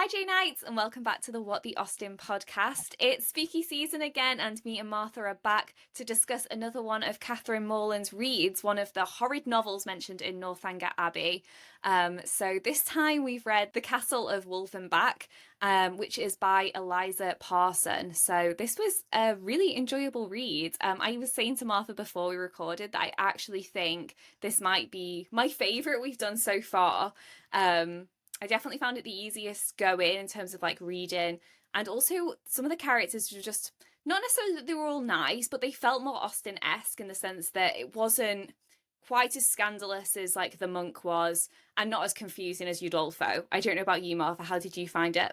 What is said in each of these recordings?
Hi, J Knights, and welcome back to the What the Austen podcast. It's spooky season again, and me and Martha are back to discuss another one of Catherine Morland's reads, one of the horrid novels mentioned in Northanger Abbey. So this time we've read The Castle of Wolfenbach, which is by Eliza Parsons. So this was a really enjoyable read. I was saying to Martha before we recorded that I actually think this might be my favourite we've done so far. I definitely found it the easiest going in terms of like reading, and also some of the characters were just not necessarily that they were all nice, but they felt more Austen-esque in the sense that it wasn't quite as scandalous as like the monk was, and not as confusing as Udolpho. I don't know about you, Martha. How did you find it?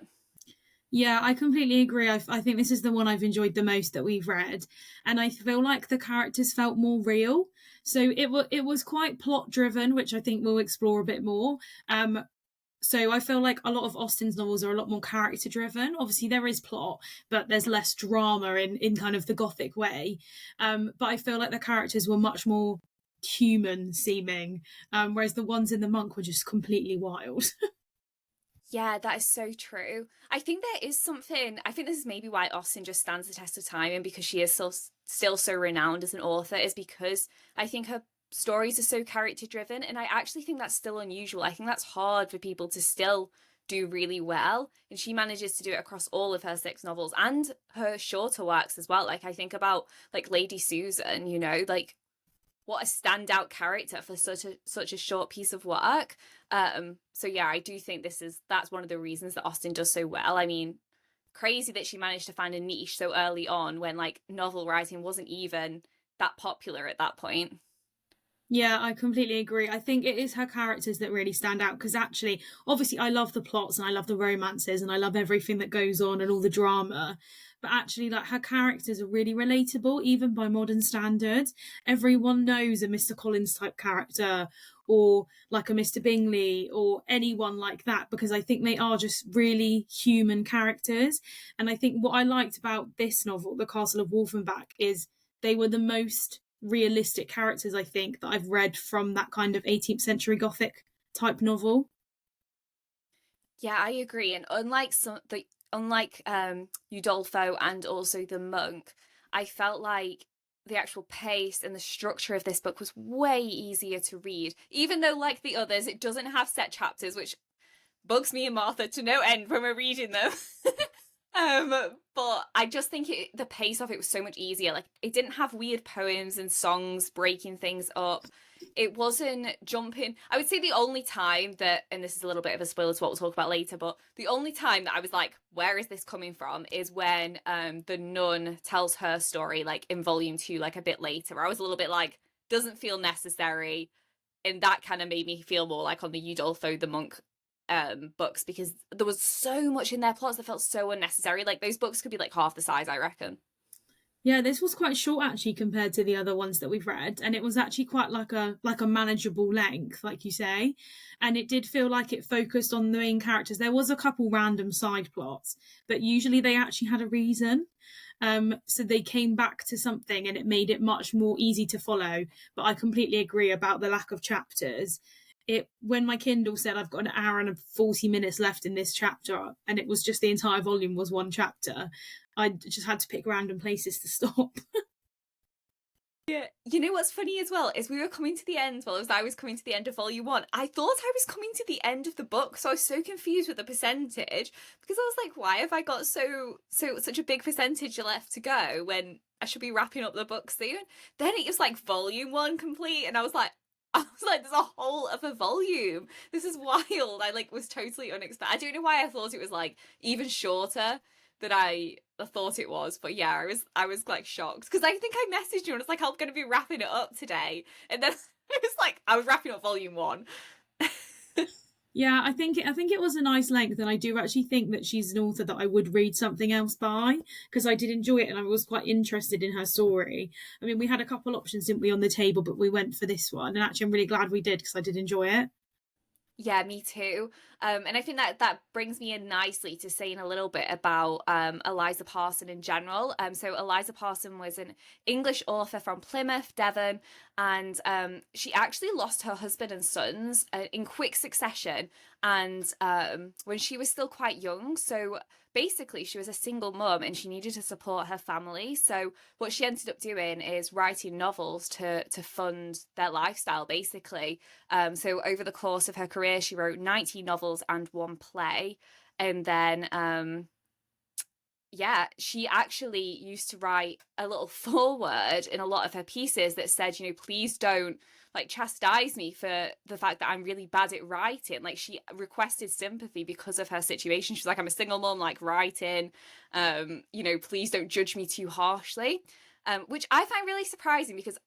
Yeah, I completely agree. I think this is the one I've enjoyed the most that we've read, and I feel like the characters felt more real. So it was quite plot driven, which I think we'll explore a bit more. So I feel like a lot of Austen's novels are a lot more character driven. Obviously there is plot, but there's less drama in kind of the Gothic way. But I feel like the characters were much more human seeming, whereas the ones in The Monk were just completely wild. Yeah, that is so true. I think there is something, I think this is maybe why Austen just stands the test of time, and because she is still so renowned as an author, is because I think her stories are so character driven, and I actually think that's still unusual. I think that's hard for people to still do really well, and she manages to do it across all of her 6 novels and her shorter works as well. Like I think about like Lady Susan, you know, like what a standout character for such a short piece of work. So yeah, I do think that's one of the reasons that Austen does so well. I mean, crazy that she managed to find a niche so early on when like novel writing wasn't even that popular at that point. Yeah, I completely agree. I think it is her characters that really stand out because actually, obviously, I love the plots and I love the romances and I love everything that goes on and all the drama. But actually, like her characters are really relatable, even by modern standards. Everyone knows a Mr. Collins type character or like a Mr. Bingley or anyone like that because I think they are just really human characters. And I think what I liked about this novel, The Castle of Wolfenbach, is they were the most realistic characters I think that I've read from that kind of 18th century Gothic type novel. Yeah, I agree. And unlike Udolpho and also the monk, I felt like the actual pace and the structure of this book was way easier to read. Even though, like the others, it doesn't have set chapters, which bugs me and Martha to no end when we're reading them. But I just think the pace of it was so much easier. Like it didn't have weird poems and songs breaking things up. It wasn't jumping. I would say the only time that, and this is a little bit of a spoiler to what we'll talk about later, but the only time that I was like, where is this coming from, is when the nun tells her story, like in volume 2, like a bit later, where I was a little bit like, doesn't feel necessary. And that kind of made me feel more like on the Udolpho the monk books, because there was so much in their plots that felt so unnecessary. Like those books could be like half the size, I reckon. Yeah, this was quite short actually compared to the other ones that we've read, and it was actually quite like a manageable length, like you say, and it did feel like it focused on the main characters. There was a couple random side plots, but usually they actually had a reason. So they came back to something, and it made it much more easy to follow. But I completely agree about the lack of chapters. It when my Kindle said I've got an hour and 40 minutes left in this chapter, and it was just the entire volume was one chapter, I just had to pick random places to stop. Yeah, you know what's funny as well is we were coming to the end. Well, as I was coming to the end of volume 1, I thought I was coming to the end of the book, so I was so confused with the percentage because I was like, why have I got such a big percentage left to go when I should be wrapping up the book soon? Then it was like volume 1 complete, and I was like, there's a whole other volume. This is wild. I like was totally unexpected. I don't know why I thought it was like even shorter than I thought it was, but yeah, I was like shocked because I think I messaged you and it's like I'm going to be wrapping it up today, and then it was like I was wrapping up volume 1. Yeah, I think it was a nice length, and I do actually think that she's an author that I would read something else by because I did enjoy it and I was quite interested in her story. I mean, we had a couple options, didn't we, on the table, but we went for this one, and actually I'm really glad we did because I did enjoy it. Yeah, me too. And I think that brings me in nicely to saying a little bit about Eliza Parsons in general. So Eliza Parsons was an English author from Plymouth, Devon, and she actually lost her husband and sons in quick succession. and when she was still quite young. So basically she was a single mum and she needed to support her family. So what she ended up doing is writing novels to fund their lifestyle, basically. So over the course of her career, she wrote 90 novels and one play. And then yeah, she actually used to write a little foreword in a lot of her pieces that said, you know, please don't like chastise me for the fact that I'm really bad at writing. Like, she requested sympathy because of her situation. She's like, I'm a single mom, like, writing, you know, please don't judge me too harshly. Which I find really surprising because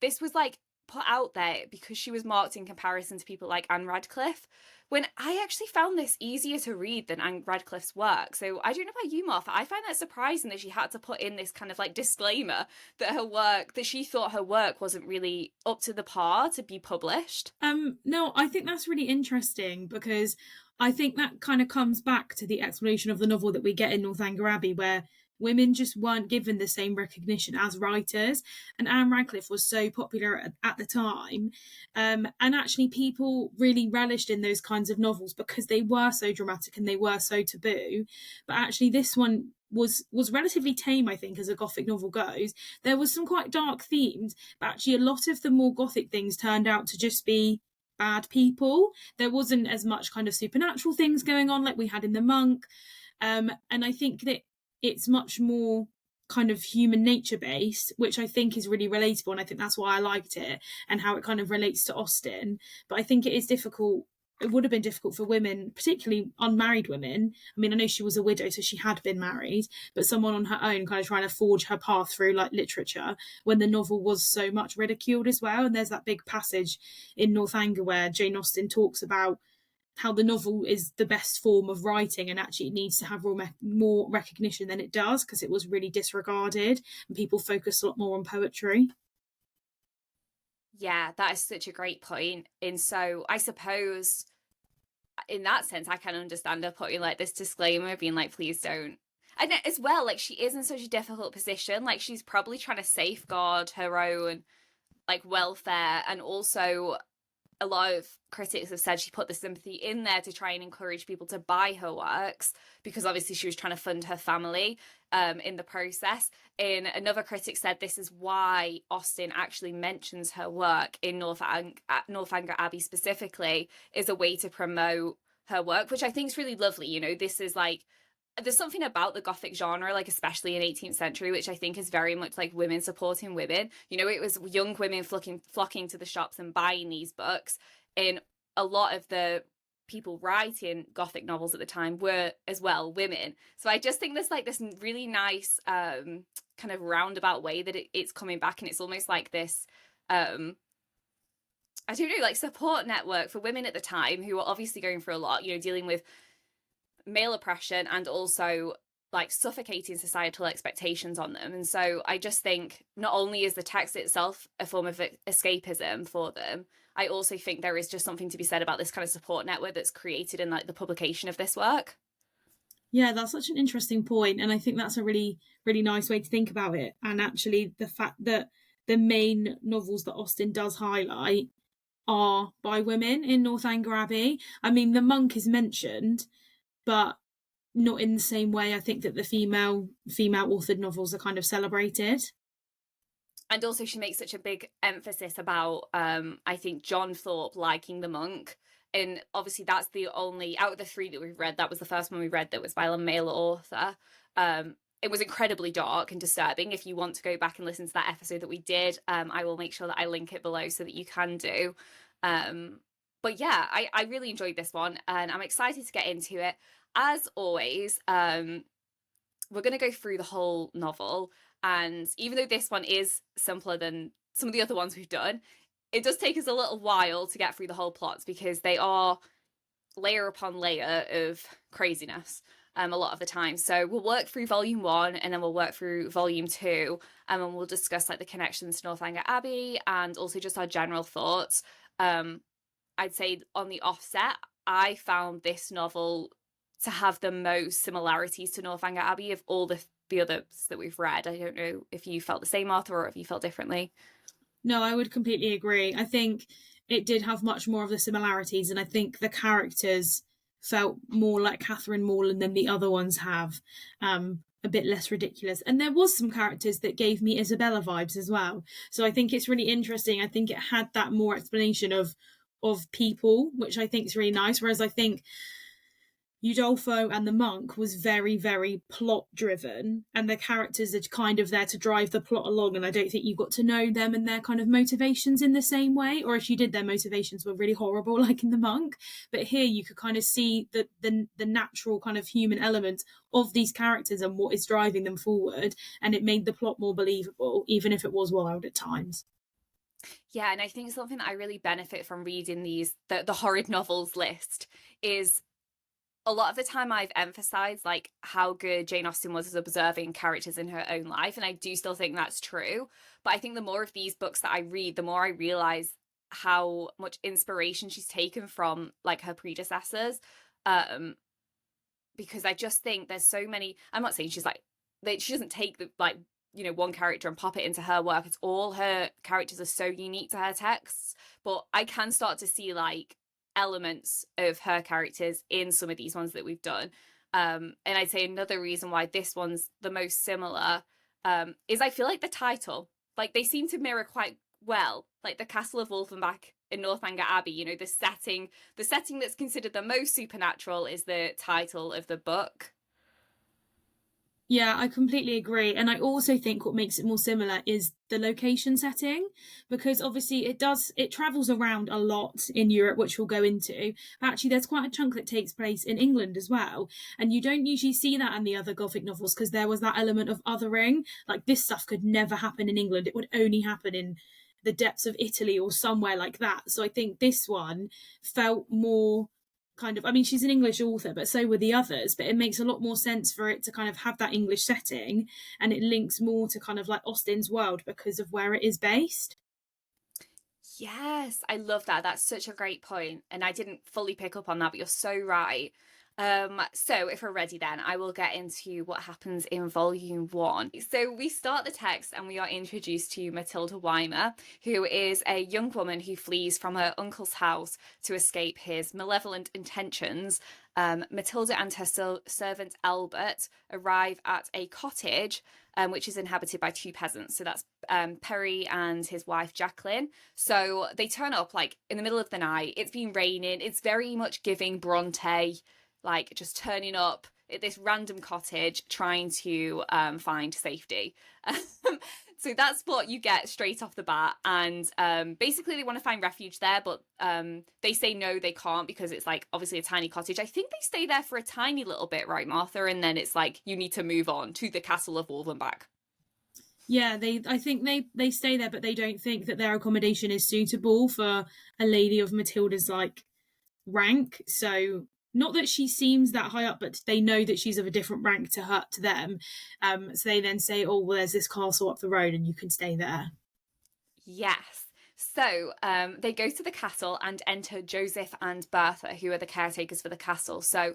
this was like put out there because she was marked in comparison to people like Anne Radcliffe, when I actually found this easier to read than Anne Radcliffe's work. So I don't know about you, Martha. I find that surprising that she had to put in this kind of like disclaimer that her work, that she thought her work wasn't really up to the par to be published. No, I think that's really interesting because I think that kind of comes back to the explanation of the novel that we get in Northanger Abbey, where women just weren't given the same recognition as writers. And Anne Radcliffe was so popular at the time. And actually, people really relished in those kinds of novels because they were so dramatic and they were so taboo. But actually, this one was relatively tame, I think, as a Gothic novel goes. There was some quite dark themes, but actually a lot of the more Gothic things turned out to just be bad people. There wasn't as much kind of supernatural things going on like we had in The Monk. And I think that it's much more kind of human nature based, which I think is really relatable. And I think that's why I liked it and how it kind of relates to Austen. But I think it is difficult. It would have been difficult for women, particularly unmarried women. I mean, I know she was a widow, so she had been married, but someone on her own kind of trying to forge her path through like literature when the novel was so much ridiculed as well. And there's that big passage in Northanger where Jane Austen talks about how the novel is the best form of writing and actually it needs to have more recognition than it does because it was really disregarded and people focus a lot more on poetry. Yeah, that is such a great point. And so I suppose in that sense, I can understand her putting like this disclaimer, being like, please don't. And as well, like, she is in such a difficult position. Like, she's probably trying to safeguard her own like welfare, and also a lot of critics have said she put the sympathy in there to try and encourage people to buy her works because obviously she was trying to fund her family in the process. And another critic said this is why Austen actually mentions her work in Northanger Abbey specifically, is a way to promote her work, which I think is really lovely. You know, this is like, there's something about the Gothic genre, like especially in 18th century, which I think is very much like women supporting women. You know, it was young women flocking to the shops and buying these books. And a lot of the people writing Gothic novels at the time were as well women. So I just think there's like this really nice kind of roundabout way that it's coming back. And it's almost like this, I don't know, like support network for women at the time who were obviously going through a lot, you know, dealing with male oppression and also like suffocating societal expectations on them. And so I just think not only is the text itself a form of escapism for them, I also think there is just something to be said about this kind of support network that's created in like the publication of this work. Yeah, that's such an interesting point, and I think that's a really, really nice way to think about it. And actually, the fact that the main novels that Austen does highlight are by women in Northanger Abbey. I mean, The Monk is mentioned, but not in the same way I think that the female authored novels are kind of celebrated. And also she makes such a big emphasis about I think John Thorpe liking The Monk. And obviously that's the only, out of the three that we've read, that was the first one we read that was by a male author. It was incredibly dark and disturbing. If you want to go back and listen to that episode that we did, I will make sure that I link it below so that you can do. But yeah, I really enjoyed this one and I'm excited to get into it. As always, we're going to go through the whole novel. And even though this one is simpler than some of the other ones we've done, it does take us a little while to get through the whole plots because they are layer upon layer of craziness a lot of the time. So we'll work through volume 1 and then we'll work through volume 2 and we'll discuss like the connections to Northanger Abbey and also just our general thoughts. I'd say on the offset, I found this novel to have the most similarities to Northanger Abbey of all the others that we've read. I don't know if you felt the same, Arthur, or if you felt differently. No, I would completely agree. I think it did have much more of the similarities, and I think the characters felt more like Catherine Morland than the other ones have. A bit less ridiculous. And there was some characters that gave me Isabella vibes as well. So I think it's really interesting. I think it had that more explanation of people, which I think is really nice. Whereas I think Udolpho and the monk was very, very plot driven, and the characters are kind of there to drive the plot along. And I don't think you got to know them and their kind of motivations in the same way, or if you did, their motivations were really horrible, like in the monk. But here you could kind of see the natural kind of human element of these characters and what is driving them forward, and it made the plot more believable, even if it was wild at times. Yeah, and I think something that I really benefit from reading the horrid novels list is a lot of the time I've emphasized like how good Jane Austen was as observing characters in her own life, and I do still think that's true. But I think the more of these books that I read, the more I realize how much inspiration she's taken from like her predecessors. Because I just think there's so many. I'm not saying she's like that she doesn't take the like one character and pop it into her work. It's all her characters are so unique to her texts, but I can start to see like elements of her characters in some of these ones that we've done. And I'd say another reason why this one's the most similar is I feel like the title, like they seem to mirror quite well, like the Castle of Wolfenbach in Northanger Abbey. The setting that's considered the most supernatural is the title of the book. Yeah, I completely agree. And I also think what makes it more similar is the location setting, because obviously it travels around a lot in Europe, which we'll go into. But actually, there's quite a chunk that takes place in England as well. And you don't usually see that in the other Gothic novels because there was that element of othering. Like this stuff could never happen in England. It would only happen in the depths of Italy or somewhere like that. So I think this one felt more kind of, I mean, she's an English author, but so were the others, but it makes a lot more sense for it to kind of have that English setting, and it links more to kind of like Austen's world because of where it is based. Yes, I love that. That's such a great point. And I didn't fully pick up on that, but you're so right. So if we're ready then, I will get into what happens in volume 1. So we start the text and we are introduced to Matilda Weimer, who is a young woman who flees from her uncle's house to escape his malevolent intentions. Matilda and her servant Albert arrive at a cottage which is inhabited by 2 peasants. So that's Perry and his wife Jacqueline. So they turn up like in the middle of the night. It's been raining. It's very much giving Bronte, like just turning up at this random cottage trying to find safety. So that's what you get straight off the bat. And basically they want to find refuge there, but they say no, they can't, because it's like obviously a tiny cottage. I think they stay there for a tiny little bit, right, Martha? And then it's like you need to move on to the Castle of Wolfenbach. Yeah, I think they stay there, but they don't think that their accommodation is suitable for a lady of Matilda's like rank. So not that she seems that high up, but they know that she's of a different rank to them. So they then say, oh, well, there's this castle up the road and you can stay there. Yes. So they go to the castle and enter Joseph and Bertha, who are the caretakers for the castle. So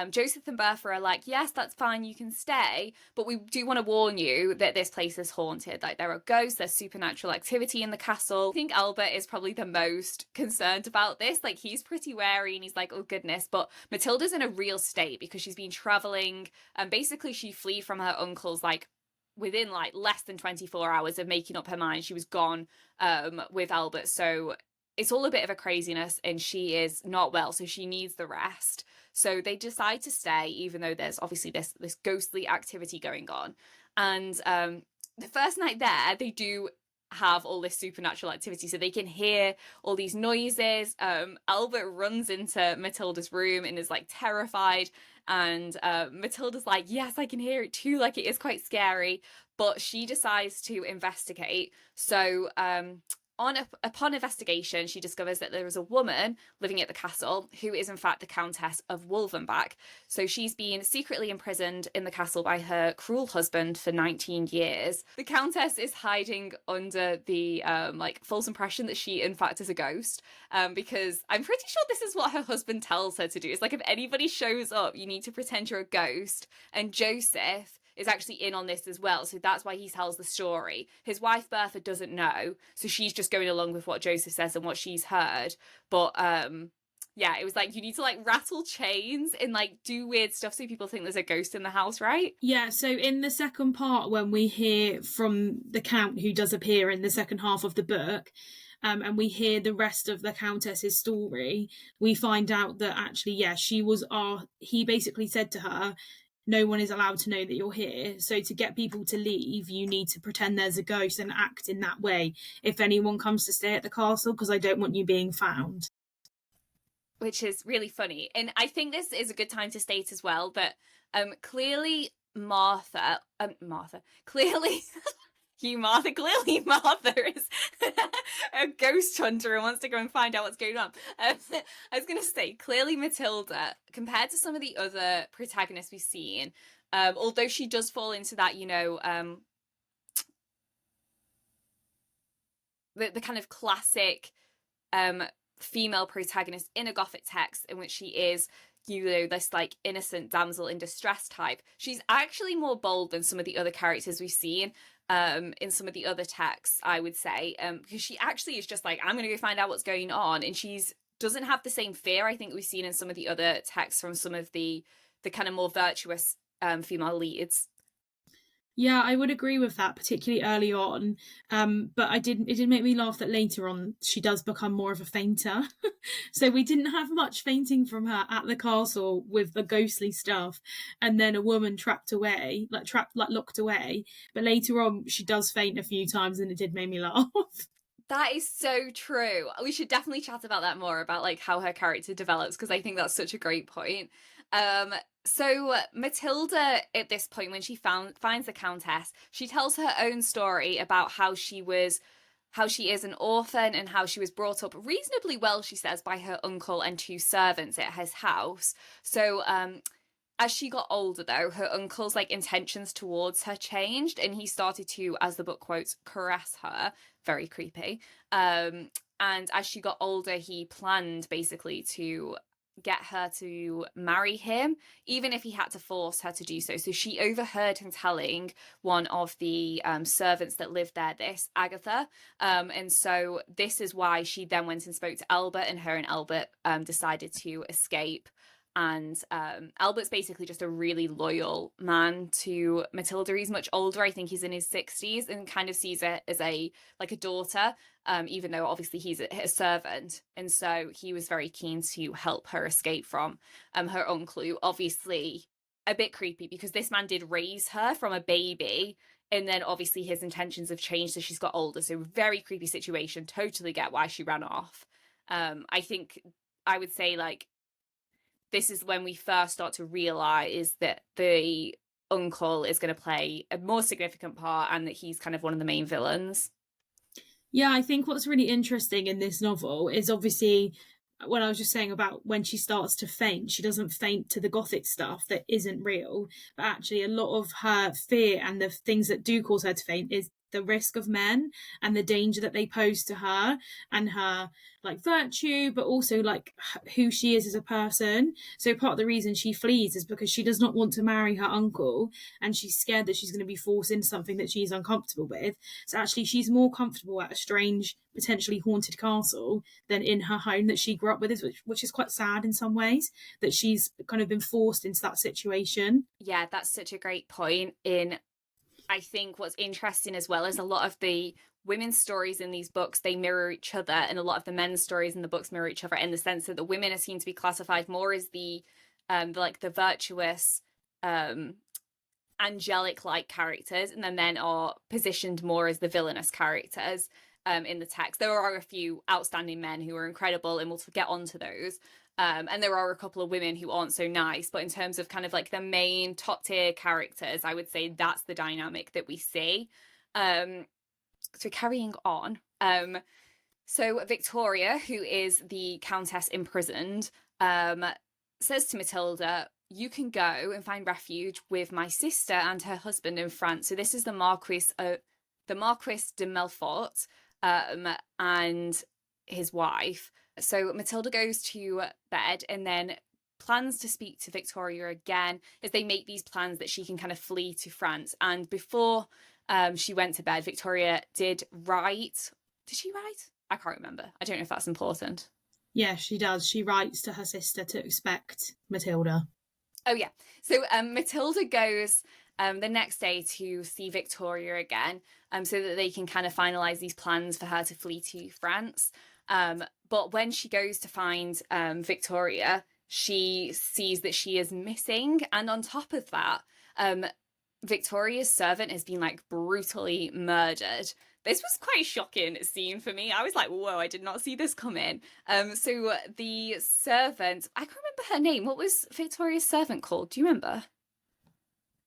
Joseph and Bertha are like, yes, that's fine, you can stay, but we do want to warn you that this place is haunted. Like there are ghosts, there's supernatural activity in the castle. I think Albert is probably the most concerned about this. Like he's pretty wary and he's like, oh goodness. But Matilda's in a real state because she's been traveling and basically she flee from her uncle's like within like less than 24 hours of making up her mind. She was gone with Albert. So it's all a bit of a craziness and she is not well. So she needs the rest. So they decide to stay, even though there's obviously this ghostly activity going on. And the first night there, they do have all this supernatural activity, so they can hear all these noises. Albert runs into Matilda's room and is like terrified, and Matilda's like, yes, I can hear it too, like it is quite scary, but she decides to investigate. So upon investigation, she discovers that there is a woman living at the castle who is in fact the Countess of Wolfenbach. So she's been secretly imprisoned in the castle by her cruel husband for 19 years. The Countess is hiding under the like false impression that she in fact is a ghost, because I'm pretty sure this is what her husband tells her to do. It's like if anybody shows up, you need to pretend you're a ghost. And Joseph is actually in on this as well. So that's why he tells the story. His wife Bertha doesn't know, so she's just going along with what Joseph says and what she's heard. But yeah, it was like, you need to like rattle chains and like do weird stuff so people think there's a ghost in the house, right? Yeah, so in the second part, when we hear from the Count, who does appear in the second half of the book, and we hear the rest of the Countess's story, we find out that actually, yeah, he basically said to her, no one is allowed to know that you're here. So to get people to leave, you need to pretend there's a ghost and act in that way if anyone comes to stay at the castle, because I don't want you being found. Which is really funny. And I think this is a good time to state as well that clearly clearly clearly Martha is a ghost hunter and wants to go and find out what's going on. I was going to say, clearly Matilda, compared to some of the other protagonists we've seen, although she does fall into that, you know, the kind of classic female protagonist in a Gothic text in which she is, you know, this like innocent damsel in distress type. She's actually more bold than some of the other characters we've seen in some of the other texts, I would say, because she actually is just like, I'm gonna go find out what's going on, and she's doesn't have the same fear I think we've seen in some of the other texts from some of the kind of more virtuous female leads. Yeah, I would agree with that, particularly early on. But it did make me laugh that later on she does become more of a fainter. So we didn't have much fainting from her at the castle with the ghostly stuff, and then a woman locked away. But later on she does faint a few times, and it did make me laugh. That is so true. We should definitely chat about that more, about like how her character develops, because I think that's such a great point. So Matilda, at this point, when she finds the Countess, she tells her own story about how she is an orphan and how she was brought up reasonably well, she says, by her uncle and two servants at his house. So as she got older, though, her uncle's like intentions towards her changed, and he started to, as the book quotes, caress her. Very creepy. And as she got older, he planned basically to get her to marry him, even if he had to force her to do so. So she overheard him telling one of the servants that lived there this, Agatha. And so this is why she then went and spoke to Albert, and her and Albert decided to escape. And Albert's basically just a really loyal man to Matilda. He's much older. I think he's in his 60s, and kind of sees her as a daughter, even though obviously he's a servant. And so he was very keen to help her escape from her uncle, who obviously a bit creepy, because this man did raise her from a baby, and then obviously his intentions have changed as she's got older. So very creepy situation. Totally get why she ran off. I think I would say like, this is when we first start to realize that the uncle is going to play a more significant part, and that he's kind of one of the main villains. Yeah, I think what's really interesting in this novel is obviously what I was just saying about when she starts to faint, she doesn't faint to the Gothic stuff that isn't real, but actually a lot of her fear and the things that do cause her to faint is the risk of men and the danger that they pose to her and her like virtue, but also like who she is as a person. So part of the reason she flees is because she does not want to marry her uncle, and she's scared that she's going to be forced into something that she's uncomfortable with. So actually she's more comfortable at a strange, potentially haunted castle than in her home that she grew up with, which is quite sad in some ways, that she's kind of been forced into that situation. Yeah, that's such a great point. I think what's interesting as well is a lot of the women's stories in these books, they mirror each other, and a lot of the men's stories in the books mirror each other, in the sense that the women are seen to be classified more as the virtuous, angelic like characters, and the men are positioned more as the villainous characters in the text. There are a few outstanding men who are incredible, and we'll get onto those. And there are a couple of women who aren't so nice, but in terms of kind of like the main top tier characters, I would say that's the dynamic that we see. So carrying on. So Victoria, who is the Countess imprisoned, says to Matilda, you can go and find refuge with my sister and her husband in France. So this is the Marquis de Melfort, and his wife. So Matilda goes to bed and then plans to speak to Victoria again as they make these plans that she can kind of flee to France. And before she went to bed, Victoria did write. Did she write? I can't remember. I don't know if that's important. Yeah, she does. She writes to her sister to expect Matilda. Oh, yeah. So Matilda goes the next day to see Victoria again, so that they can kind of finalise these plans for her to flee to France. But when she goes to find Victoria, she sees that she is missing. And on top of that, Victoria's servant has been like brutally murdered. This was quite a shocking scene for me. I was like, whoa, I did not see this coming. So the servant, I can't remember her name. What was Victoria's servant called? Do you remember?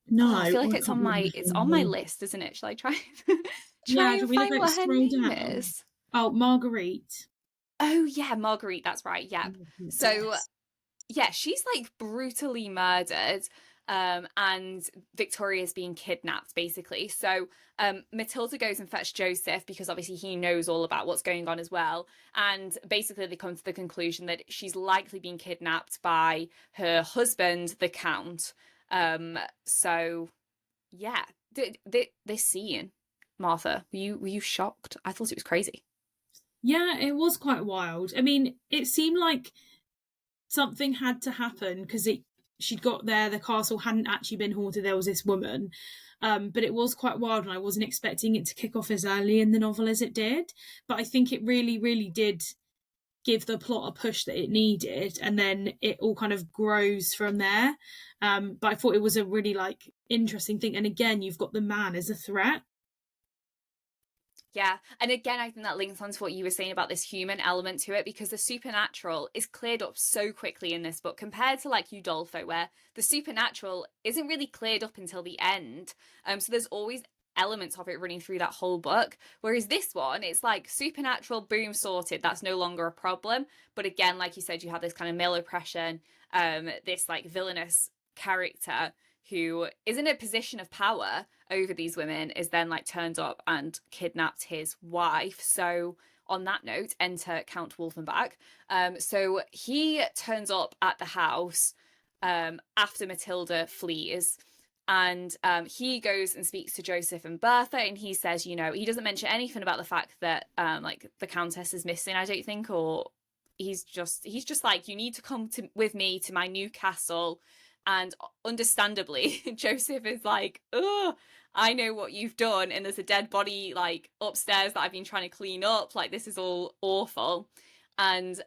No, I feel like it's on my list, isn't it? Shall I try and find what her name is? Oh, Marguerite. Oh yeah, Marguerite, that's right. Yeah. So yeah, she's like brutally murdered. And Victoria's being kidnapped, basically. So Matilda goes and fetches Joseph because obviously he knows all about what's going on as well. And basically they come to the conclusion that she's likely being kidnapped by her husband, the Count. So yeah, this scene, Martha, were you shocked? I thought it was crazy. Yeah, it was quite wild. I mean, it seemed like something had to happen because she'd got there, the castle hadn't actually been haunted, there was this woman. But it was quite wild, and I wasn't expecting it to kick off as early in the novel as it did. But I think it really, really did give the plot a push that it needed, and then it all kind of grows from there. But I thought it was a really like interesting thing. And again, you've got the man as a threat. Yeah, and again, I think that links onto what you were saying about this human element to it, because the supernatural is cleared up so quickly in this book compared to like Udolpho, where the supernatural isn't really cleared up until the end. So there's always elements of it running through that whole book, whereas this one, it's like supernatural, boom, sorted, that's no longer a problem. But again, like you said, you have this kind of male oppression, this like villainous character who is in a position of power over these women, is then like turned up and kidnapped his wife. So on that note, enter Count Wolfenbach. So he turns up at the house after Matilda flees, and he goes and speaks to Joseph and Bertha, and he says, you know, he doesn't mention anything about the fact that like the Countess is missing, I don't think, or he's just like, you need to come with me to my new castle. And understandably, Joseph is like, oh, I know what you've done. And there's a dead body like upstairs that I've been trying to clean up. Like, this is all awful. And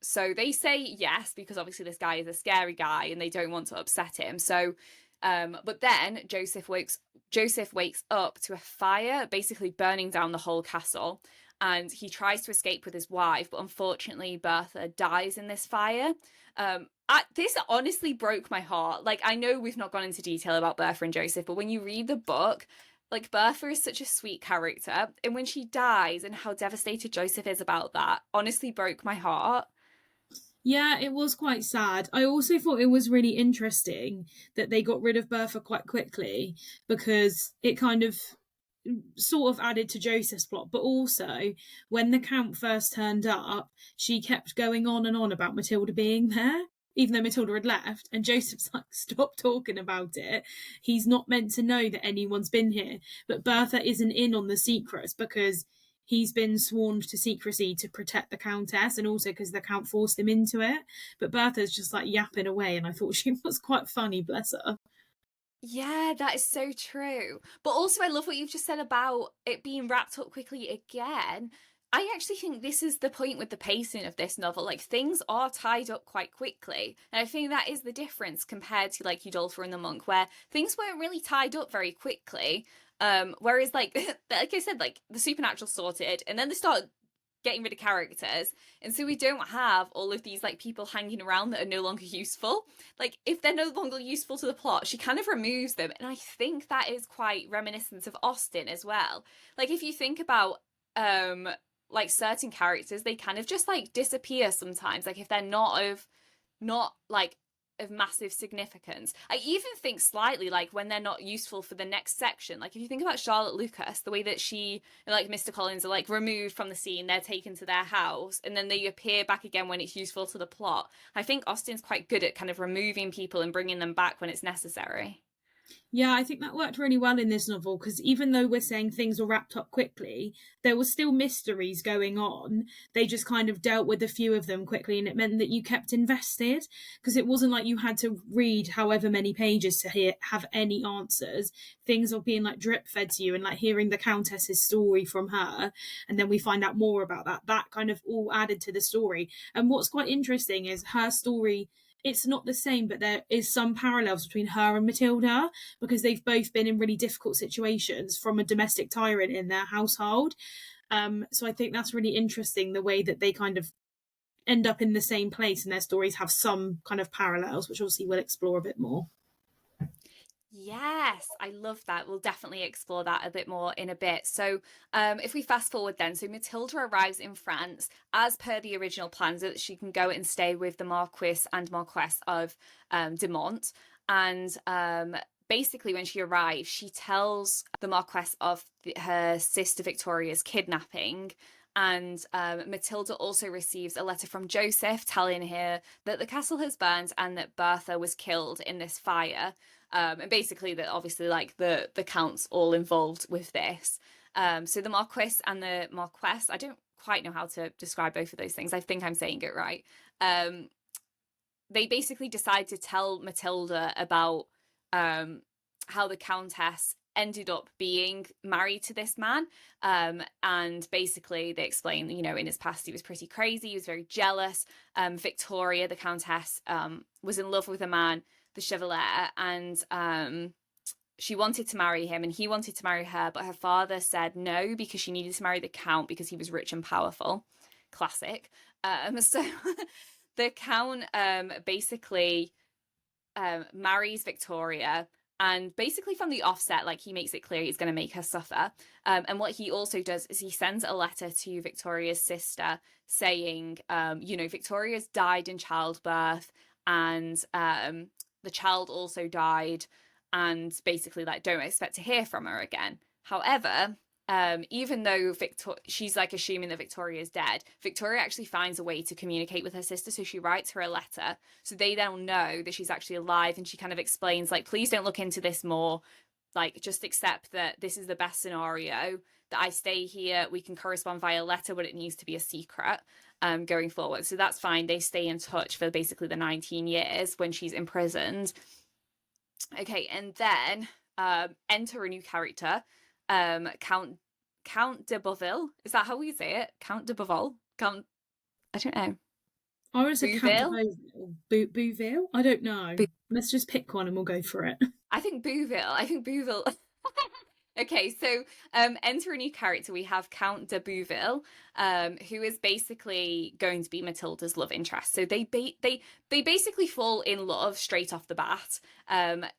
so they say yes, because obviously this guy is a scary guy and they don't want to upset him. So, but then Joseph wakes up to a fire, basically burning down the whole castle. And he tries to escape with his wife, but unfortunately Bertha dies in this fire. This honestly broke my heart. Like, I know we've not gone into detail about Bertha and Joseph, but when you read the book, like, Bertha is such a sweet character, and when she dies and how devastated Joseph is about that honestly broke my heart. Yeah, it was quite sad. I also thought it was really interesting that they got rid of Bertha quite quickly, because it kind of sort of added to Joseph's plot. But also, when the Count first turned up, she kept going on and on about Matilda being there, even though Matilda had left, and Joseph's like, stop talking about it. He's not meant to know that anyone's been here. But Bertha isn't in on the secrets because he's been sworn to secrecy to protect the Countess, and also because the Count forced him into it. But Bertha's just like yapping away, and I thought she was quite funny, bless her. Yeah, that is so true. But also, I love what you've just said about it being wrapped up quickly again. I actually think this is the point with the pacing of this novel. Like, things are tied up quite quickly. And I think that is the difference compared to, like, Udolpho and the Monk, where things weren't really tied up very quickly. Whereas, like, like I said, like, the supernatural sorted, and then they start getting rid of characters, and so we don't have all of these like people hanging around that are no longer useful. Like, if they're no longer useful to the plot, she kind of removes them, and I think that is quite reminiscent of Austen as well. Like, if you think about like certain characters, they kind of just like disappear sometimes, like if they're not like of massive significance. I even think slightly like when they're not useful for the next section. Like if you think about Charlotte Lucas, the way that she and like Mr. Collins are like removed from the scene, they're taken to their house, and then they appear back again when it's useful to the plot. I think Austen's quite good at kind of removing people and bringing them back when it's necessary. Yeah, I think that worked really well in this novel, because even though we're saying things were wrapped up quickly, there were still mysteries going on. They just kind of dealt with a few of them quickly, and it meant that you kept invested, because it wasn't like you had to read however many pages to have any answers. Things were being like drip fed to you, and like hearing the Countess's story from her, and then we find out more about that. That kind of all added to the story. And what's quite interesting is her story, it's not the same, but there is some parallels between her and Matilda, because they've both been in really difficult situations from a domestic tyrant in their household. So I think that's really interesting, the way that they kind of end up in the same place and their stories have some kind of parallels, which obviously we'll explore a bit more. Yes, I love that. We'll definitely explore that a bit more in a bit. So if we fast forward then, so Matilda arrives in France as per the original plan so that she can go and stay with the Marquis and Marquess of de Monte. And basically when she arrives, she tells the Marquess of her sister Victoria's kidnapping. And Matilda also receives a letter from Joseph telling her that the castle has burned and that Bertha was killed in this fire. And basically that obviously like the counts all involved with this. So the Marquis and the Marquess, I don't quite know how to describe both of those things. I think I'm saying it right. They basically decide to tell Matilda about how the Countess ended up being married to this man. And basically they explain, you know, in his past he was pretty crazy, he was very jealous. Victoria, the Countess, was in love with a man, the Chevalier, and she wanted to marry him and he wanted to marry her, but her father said no because she needed to marry the Count because he was rich and powerful. Classic. So the Count basically marries Victoria, and basically from the offset, like he makes it clear he's going to make her suffer. And what he also does is he sends a letter to Victoria's sister saying, you know, Victoria's died in childbirth, and the child also died, and basically like don't expect to hear from her again. However, even though she's like assuming that Victoria is dead, Victoria actually finds a way to communicate with her sister, so she writes her a letter so they don't know that she's actually alive, and she kind of explains like, please don't look into this more, like just accept that this is the best scenario, that I stay here, we can correspond via letter, but it needs to be a secret going forward. So that's fine, they stay in touch for basically the 19 years when she's imprisoned. Okay, and then enter a new character, Count de Beauville. Is that how we say it? Count de Beauville? Count, I don't know. I want to say Count de Bouville? Bouville? I don't know. Let's just pick one and we'll go for it. I think Bouville. Okay, so enter a new character. We have Count de Bouville, who is basically going to be Matilda's love interest. So they basically fall in love straight off the bat.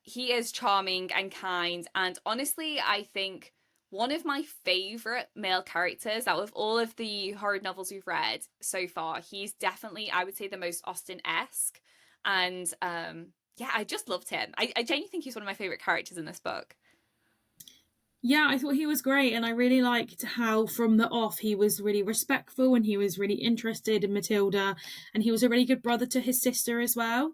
He is charming and kind, and honestly, I think one of my favourite male characters out of all of the horrid novels we've read so far. He's definitely, I would say, the most Austen-esque, and yeah, I just loved him. I genuinely think he's one of my favourite characters in this book. Yeah, I thought he was great, and I really liked how from the off he was really respectful and he was really interested in Matilda, and he was a really good brother to his sister as well.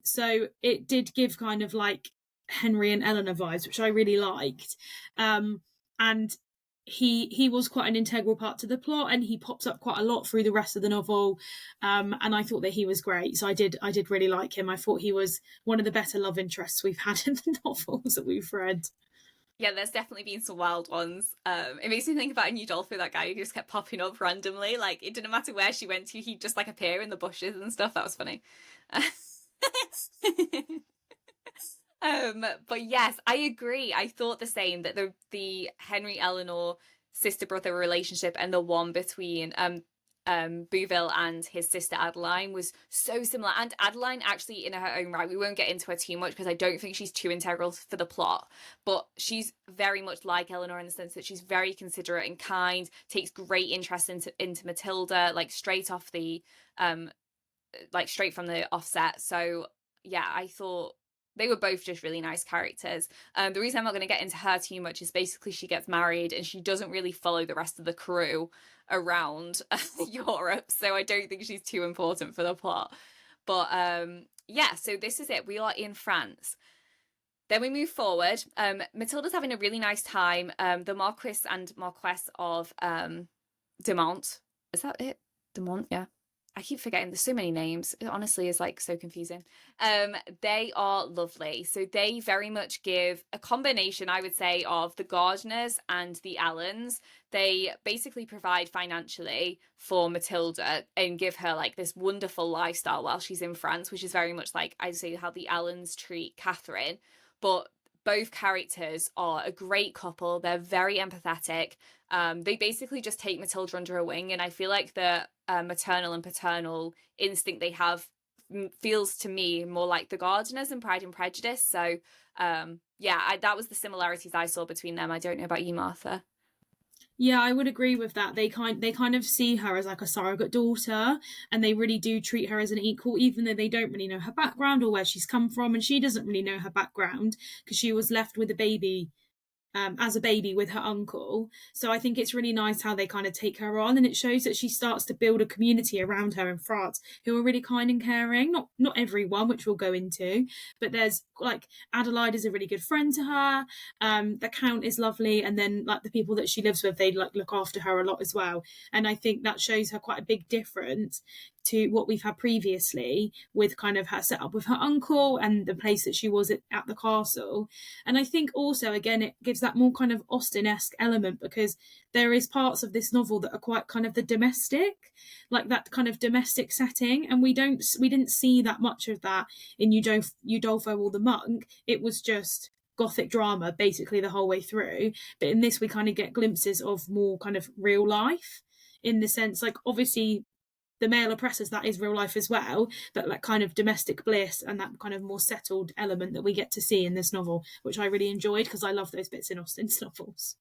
So it did give kind of like Henry and Eleanor vibes, which I really liked. And he was quite an integral part to the plot, and he pops up quite a lot through the rest of the novel. And I thought that he was great. So I did really like him. I thought he was one of the better love interests we've had in the novels that we've read. Yeah, there's definitely been some wild ones. It makes me think about Udolpho, that guy who just kept popping up randomly. Like, it didn't matter where she went to, he'd just like appear in the bushes and stuff. That was funny. But yes, I agree. I thought the same, that the Henry Eleanor sister brother relationship and the one between Bouville and his sister Adeline was so similar. And Adeline, actually, in her own right, we won't get into her too much because I don't think she's too integral for the plot, but she's very much like Eleanor in the sense that she's very considerate and kind, takes great interest into Matilda, like straight from the offset. So yeah, I thought they were both just really nice characters. The reason I'm not going to get into her too much is basically she gets married and she doesn't really follow the rest of the crew around Europe, so I don't think she's too important for the plot. But yeah, so this is it. We are in France. Then we move forward. Matilda's having a really nice time. The Marquis and Marquess of Demont. Is that it? Demont, yeah. I keep forgetting. There's so many names. It honestly is like so confusing. They are lovely. So they very much give a combination, I would say, of the Gardeners and the Allens. They basically provide financially for Matilda and give her like this wonderful lifestyle while she's in France, which is very much like I'd say how the Allens treat Catherine. But both characters are a great couple. They're very empathetic. They basically just take Matilda under a wing, and I feel like the maternal and paternal instinct they have feels to me more like the Gardeners and Pride and Prejudice. So yeah, that was the similarities I saw between them. I don't know about you, Martha. Yeah, I would agree with that. They kind of see her as like a surrogate daughter, and they really do treat her as an equal, even though they don't really know her background or where she's come from, and she doesn't really know her background because she was left with a baby as a baby with her uncle. So I think it's really nice how they kind of take her on, and it shows that she starts to build a community around her in France who are really kind and caring. Not everyone, which we'll go into, but there's like Adelaide is a really good friend to her. The Count is lovely, and then like the people that she lives with, they like look after her a lot as well. And I think that shows her quite a big difference to what we've had previously with kind of her set up with her uncle and the place that she was at the castle. And I think also, again, it gives that more kind of Austen-esque element because there is parts of this novel that are quite kind of the domestic, like that kind of domestic setting. And we didn't see that much of that in Udolpho or the Monk. It was just Gothic drama basically the whole way through. But in this, we kind of get glimpses of more kind of real life in the sense, like, obviously the male oppressors, that is real life as well, but like kind of domestic bliss and that kind of more settled element that we get to see in this novel, which I really enjoyed because I love those bits in Austen's novels.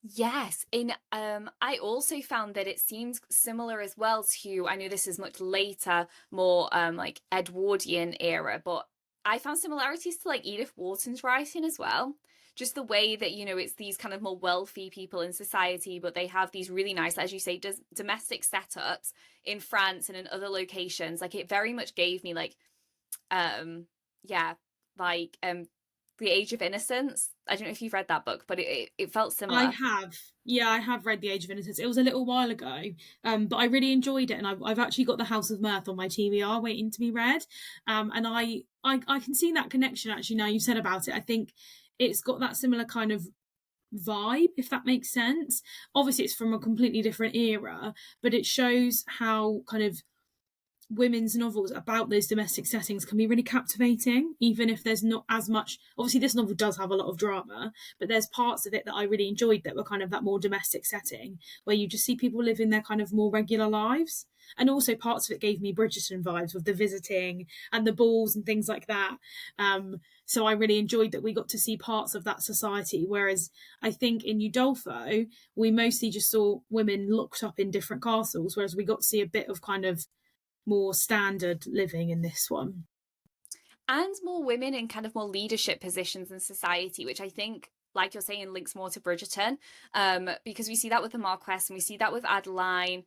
Yes, in I also found that it seems similar as well to, I know this is much later, more like Edwardian era, but I found similarities to like Edith Wharton's writing as well. Just the way that, it's these kind of more wealthy people in society, but they have these really nice, as you say, domestic setups in France and in other locations. Like it very much gave me like, yeah, like The Age of Innocence. I don't know if you've read that book, but it felt I similar. have. Yeah, I have read The Age of Innocence. It was a little while ago, but I really enjoyed it, and I've actually got The House of Mirth on my TBR waiting to be read, and I can see that connection actually now you said about it. I think it's got that similar kind of vibe, if that makes sense. Obviously, it's from a completely different era, but it shows how kind of women's novels about those domestic settings can be really captivating, even if there's not as much. Obviously, this novel does have a lot of drama, but there's parts of it that I really enjoyed that were kind of that more domestic setting where you just see people living their kind of more regular lives. And also parts of it gave me Bridgerton vibes with the visiting and the balls and things like that. So I really enjoyed that we got to see parts of that society. Whereas I think in Udolpho, we mostly just saw women locked up in different castles, whereas we got to see a bit of kind of more standard living in this one. And more women in kind of more leadership positions in society, which I think, like you're saying, links more to Bridgerton, because we see that with the Marquess and we see that with Adeline.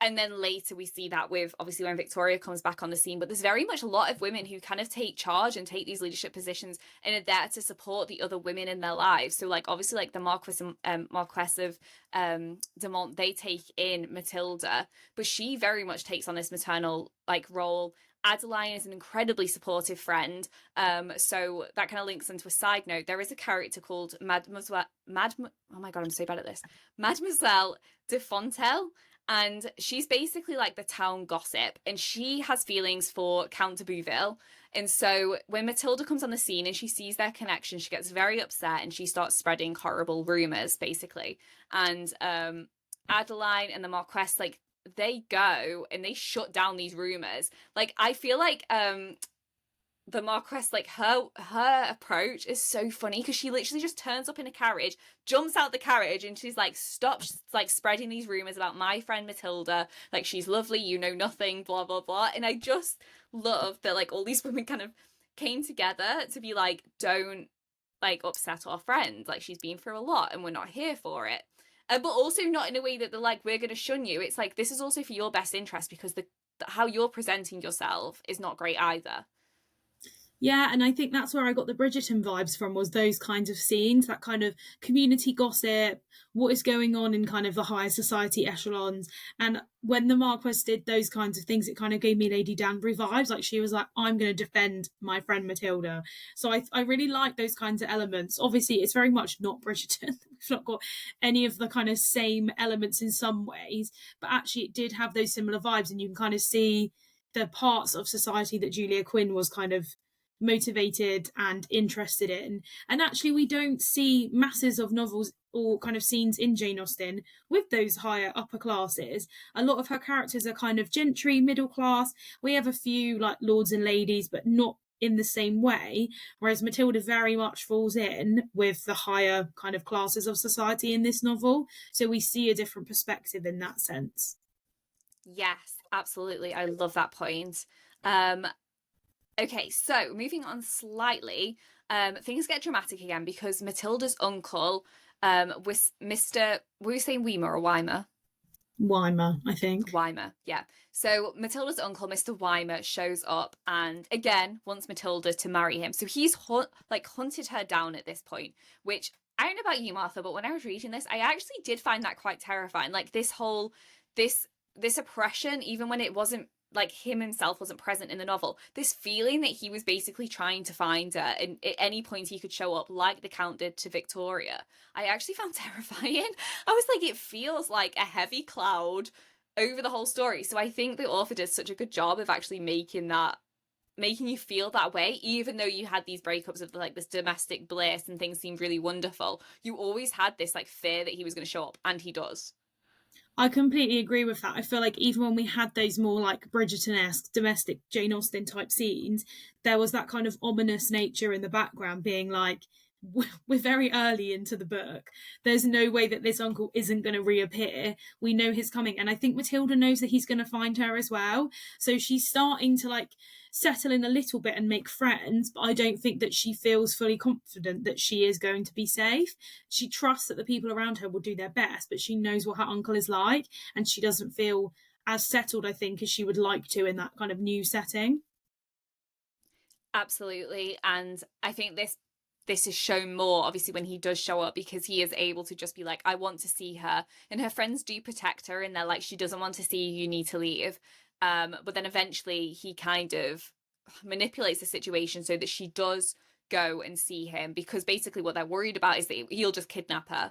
And then later we see that with, obviously, when Victoria comes back on the scene. But there's very much a lot of women who kind of take charge and take these leadership positions and are there to support the other women in their lives. So like obviously like the Marquess and Marquess of de Mont, they take in Matilda, but she very much takes on this maternal like role. Adeline is an incredibly supportive friend. So that kind of links into a side note. There is a character called oh my god, I'm so bad at this. Mademoiselle de Fontel. And she's basically like the town gossip, and she has feelings for Count de Bouville. And so when Matilda comes on the scene and she sees their connection, she gets very upset and she starts spreading horrible rumors, basically. And Adeline and the Marquess, like, they go and they shut down these rumors. Like, I feel like the Marquess, like her approach is so funny because she literally just turns up in a carriage, jumps out the carriage, and she's like, stop like spreading these rumors about my friend Matilda, like she's lovely, you know nothing, blah blah blah. And I just love that like all these women kind of came together to be like, don't like upset our friend, like she's been through a lot and we're not here for it. But also not in a way that they're like, we're going to shun you. It's like, this is also for your best interest, because the how you're presenting yourself is not great either. Yeah, and I think that's where I got the Bridgerton vibes from, was those kinds of scenes, that kind of community gossip, what is going on in kind of the higher society echelons. And when the Marquess did those kinds of things, it kind of gave me Lady Danbury vibes. Like, she was like, I'm going to defend my friend Matilda. So I really like those kinds of elements. Obviously, it's very much not Bridgerton. We've not got any of the kind of same elements in some ways, but actually it did have those similar vibes, and you can kind of see the parts of society that Julia Quinn was kind of motivated and interested in. And actually, we don't see masses of novels or kind of scenes in Jane Austen with those higher upper classes. A lot of her characters are kind of gentry, middle class. We have a few like lords and ladies, but not in the same way, whereas Matilda very much falls in with the higher kind of classes of society in this novel. So we see a different perspective in that sense. Yes, absolutely. I love that point. Okay, so moving on slightly, things get dramatic again because Matilda's uncle, was Mr. Were you saying Weimer or Weimer? Weimer, I think. Weimer, yeah. So Matilda's uncle, Mr. Weimer, shows up and again wants Matilda to marry him. So he's hunted her down at this point, which I don't know about you, Martha, but when I was reading this, I actually did find that quite terrifying. Like this oppression, even when it wasn't like him himself wasn't present in the novel, this feeling that he was basically trying to find her, and at any point he could show up like the Count did to Victoria, I actually found terrifying. I was like, it feels like a heavy cloud over the whole story. So I think the author did such a good job of actually making you feel that way, even though you had these breakups of like this domestic bliss and things seemed really wonderful. You always had this like fear that he was going to show up, and he does. I completely agree with that. I feel like even when we had those more like Bridgerton-esque domestic Jane Austen type scenes, there was that kind of ominous nature in the background, being like, we're very early into the book. There's no way that this uncle isn't going to reappear. We know he's coming. And I think Matilda knows that he's going to find her as well. So she's starting to like settle in a little bit and make friends, but I don't think that she feels fully confident that she is going to be safe. She trusts that the people around her will do their best, but she knows what her uncle is like, and she doesn't feel as settled, I think, as she would like to in that kind of new setting. Absolutely. And I think this is shown more obviously when he does show up, because he is able to just be like, I want to see her, and her friends do protect her and they're like, she doesn't want to see you, you need to leave. But then eventually he kind of manipulates the situation so that she does go and see him, because basically what they're worried about is that he'll just kidnap her.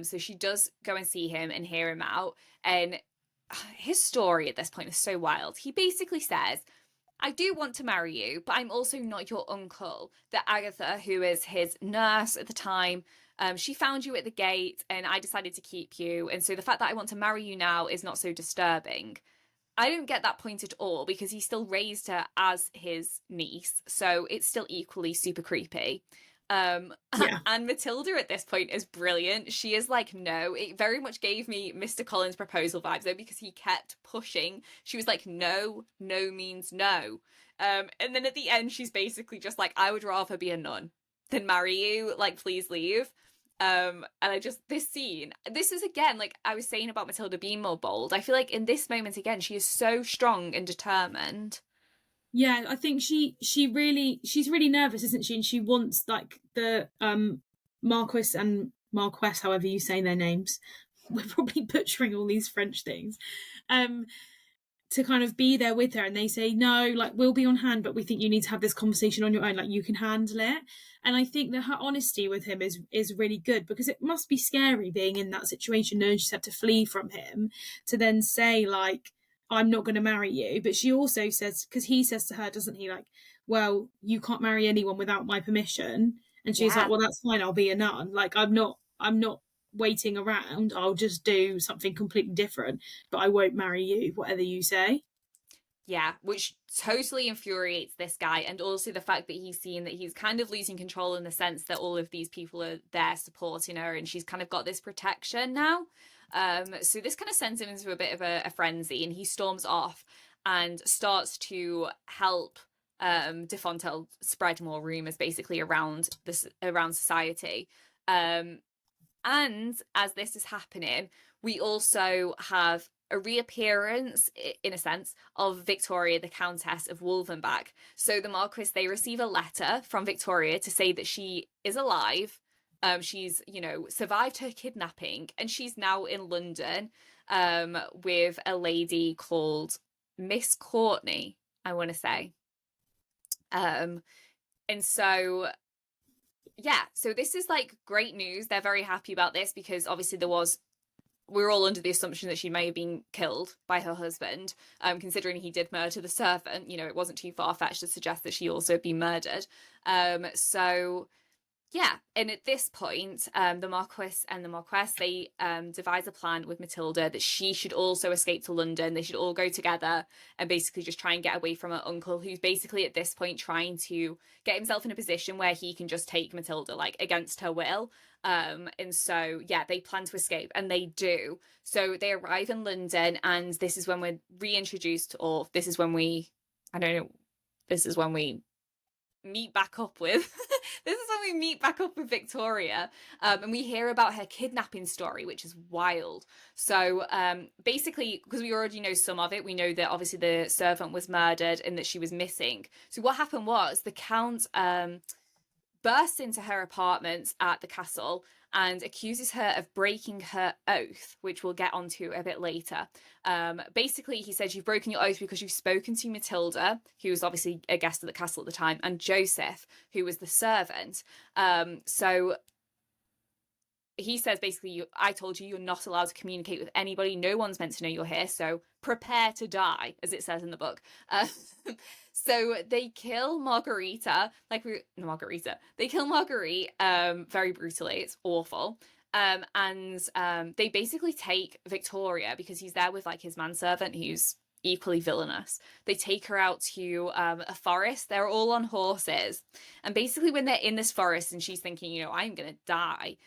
So she does go and see him and hear him out, and his story at this point is so wild. He basically says, I do want to marry you, but I'm also not your uncle. That Agatha, who is his nurse at the time, she found you at the gate and I decided to keep you. And so the fact that I want to marry you now is not so disturbing. I don't get that point at all, because he still raised her as his niece. So it's still equally super creepy. Yeah. And Matilda at this point is brilliant. She is like, no. It very much gave me Mr. Collins' proposal vibes though, because he kept pushing. She was like, no, no means no. And then at the end, she's basically just like, I would rather be a nun than marry you. Like, please leave. And I just, this scene, this is again, like I was saying about Matilda being more bold. I feel like in this moment again, she is so strong and determined. Yeah, I think she's really nervous, isn't she? And she wants like the Marquis and Marquess, however you say their names. We're probably butchering all these French things. To kind of be there with her, and they say, no, like, we'll be on hand, but we think you need to have this conversation on your own, like you can handle it. And I think that her honesty with him is really good, because it must be scary being in that situation, knowing she's had to flee from him, to then say like, I'm not going to marry you. But she also says, because he says to her, doesn't he, like, well, you can't marry anyone without my permission. And she's like, well, that's fine, I'll be a nun. Like, I'm not waiting around. I'll just do something completely different, but I won't marry you, whatever you say. Yeah, which totally infuriates this guy. And also the fact that he's seen that he's kind of losing control in the sense that all of these people are there supporting her and she's kind of got this protection now. So this kind of sends him into a bit of a frenzy, and he storms off and starts to help De Fontaine spread more rumors basically around society. And as this is happening, we also have a reappearance, in a sense, of Victoria, the Countess of Wolfenbach. So the Marquis, they receive a letter from Victoria to say that she is alive. She's, survived her kidnapping, and she's now in London with a lady called Miss Courtney, I want to say. And so yeah, so this is like great news. They're very happy about this because obviously we were all under the assumption that she may have been killed by her husband, considering he did murder the servant. It wasn't too far-fetched to suggest that she also had been murdered. So yeah, and at this point, the Marquis and the Marquess, they devise a plan with Matilda that she should also escape to London. They should all go together and basically just try and get away from her uncle, who's basically at this point trying to get himself in a position where he can just take Matilda, like, against her will. And so, yeah, they plan to escape, and they do. So they arrive in London, and this is when we're reintroduced, or this is when we meet back up with this is when we meet back up with Victoria, and we hear about her kidnapping story, which is wild. So basically, because we already know some of it, we know that obviously the servant was murdered and that she was missing. So what happened was the Count bursts into her apartment at the castle and accuses her of breaking her oath, which we'll get onto a bit later. Basically, he says, you've broken your oath because you've spoken to Matilda, who was obviously a guest at the castle at the time, and Joseph, who was the servant. So he says basically, I told you you're not allowed to communicate with anybody. No one's meant to know you're here, so prepare to die, as it says in the book. So they kill Margarita, they kill Marguerite very brutally. It's awful. And they basically take Victoria, because he's there with like his manservant who's equally villainous. They take her out to a forest. They're all on horses. And basically when they're in this forest and she's thinking, I'm going to die,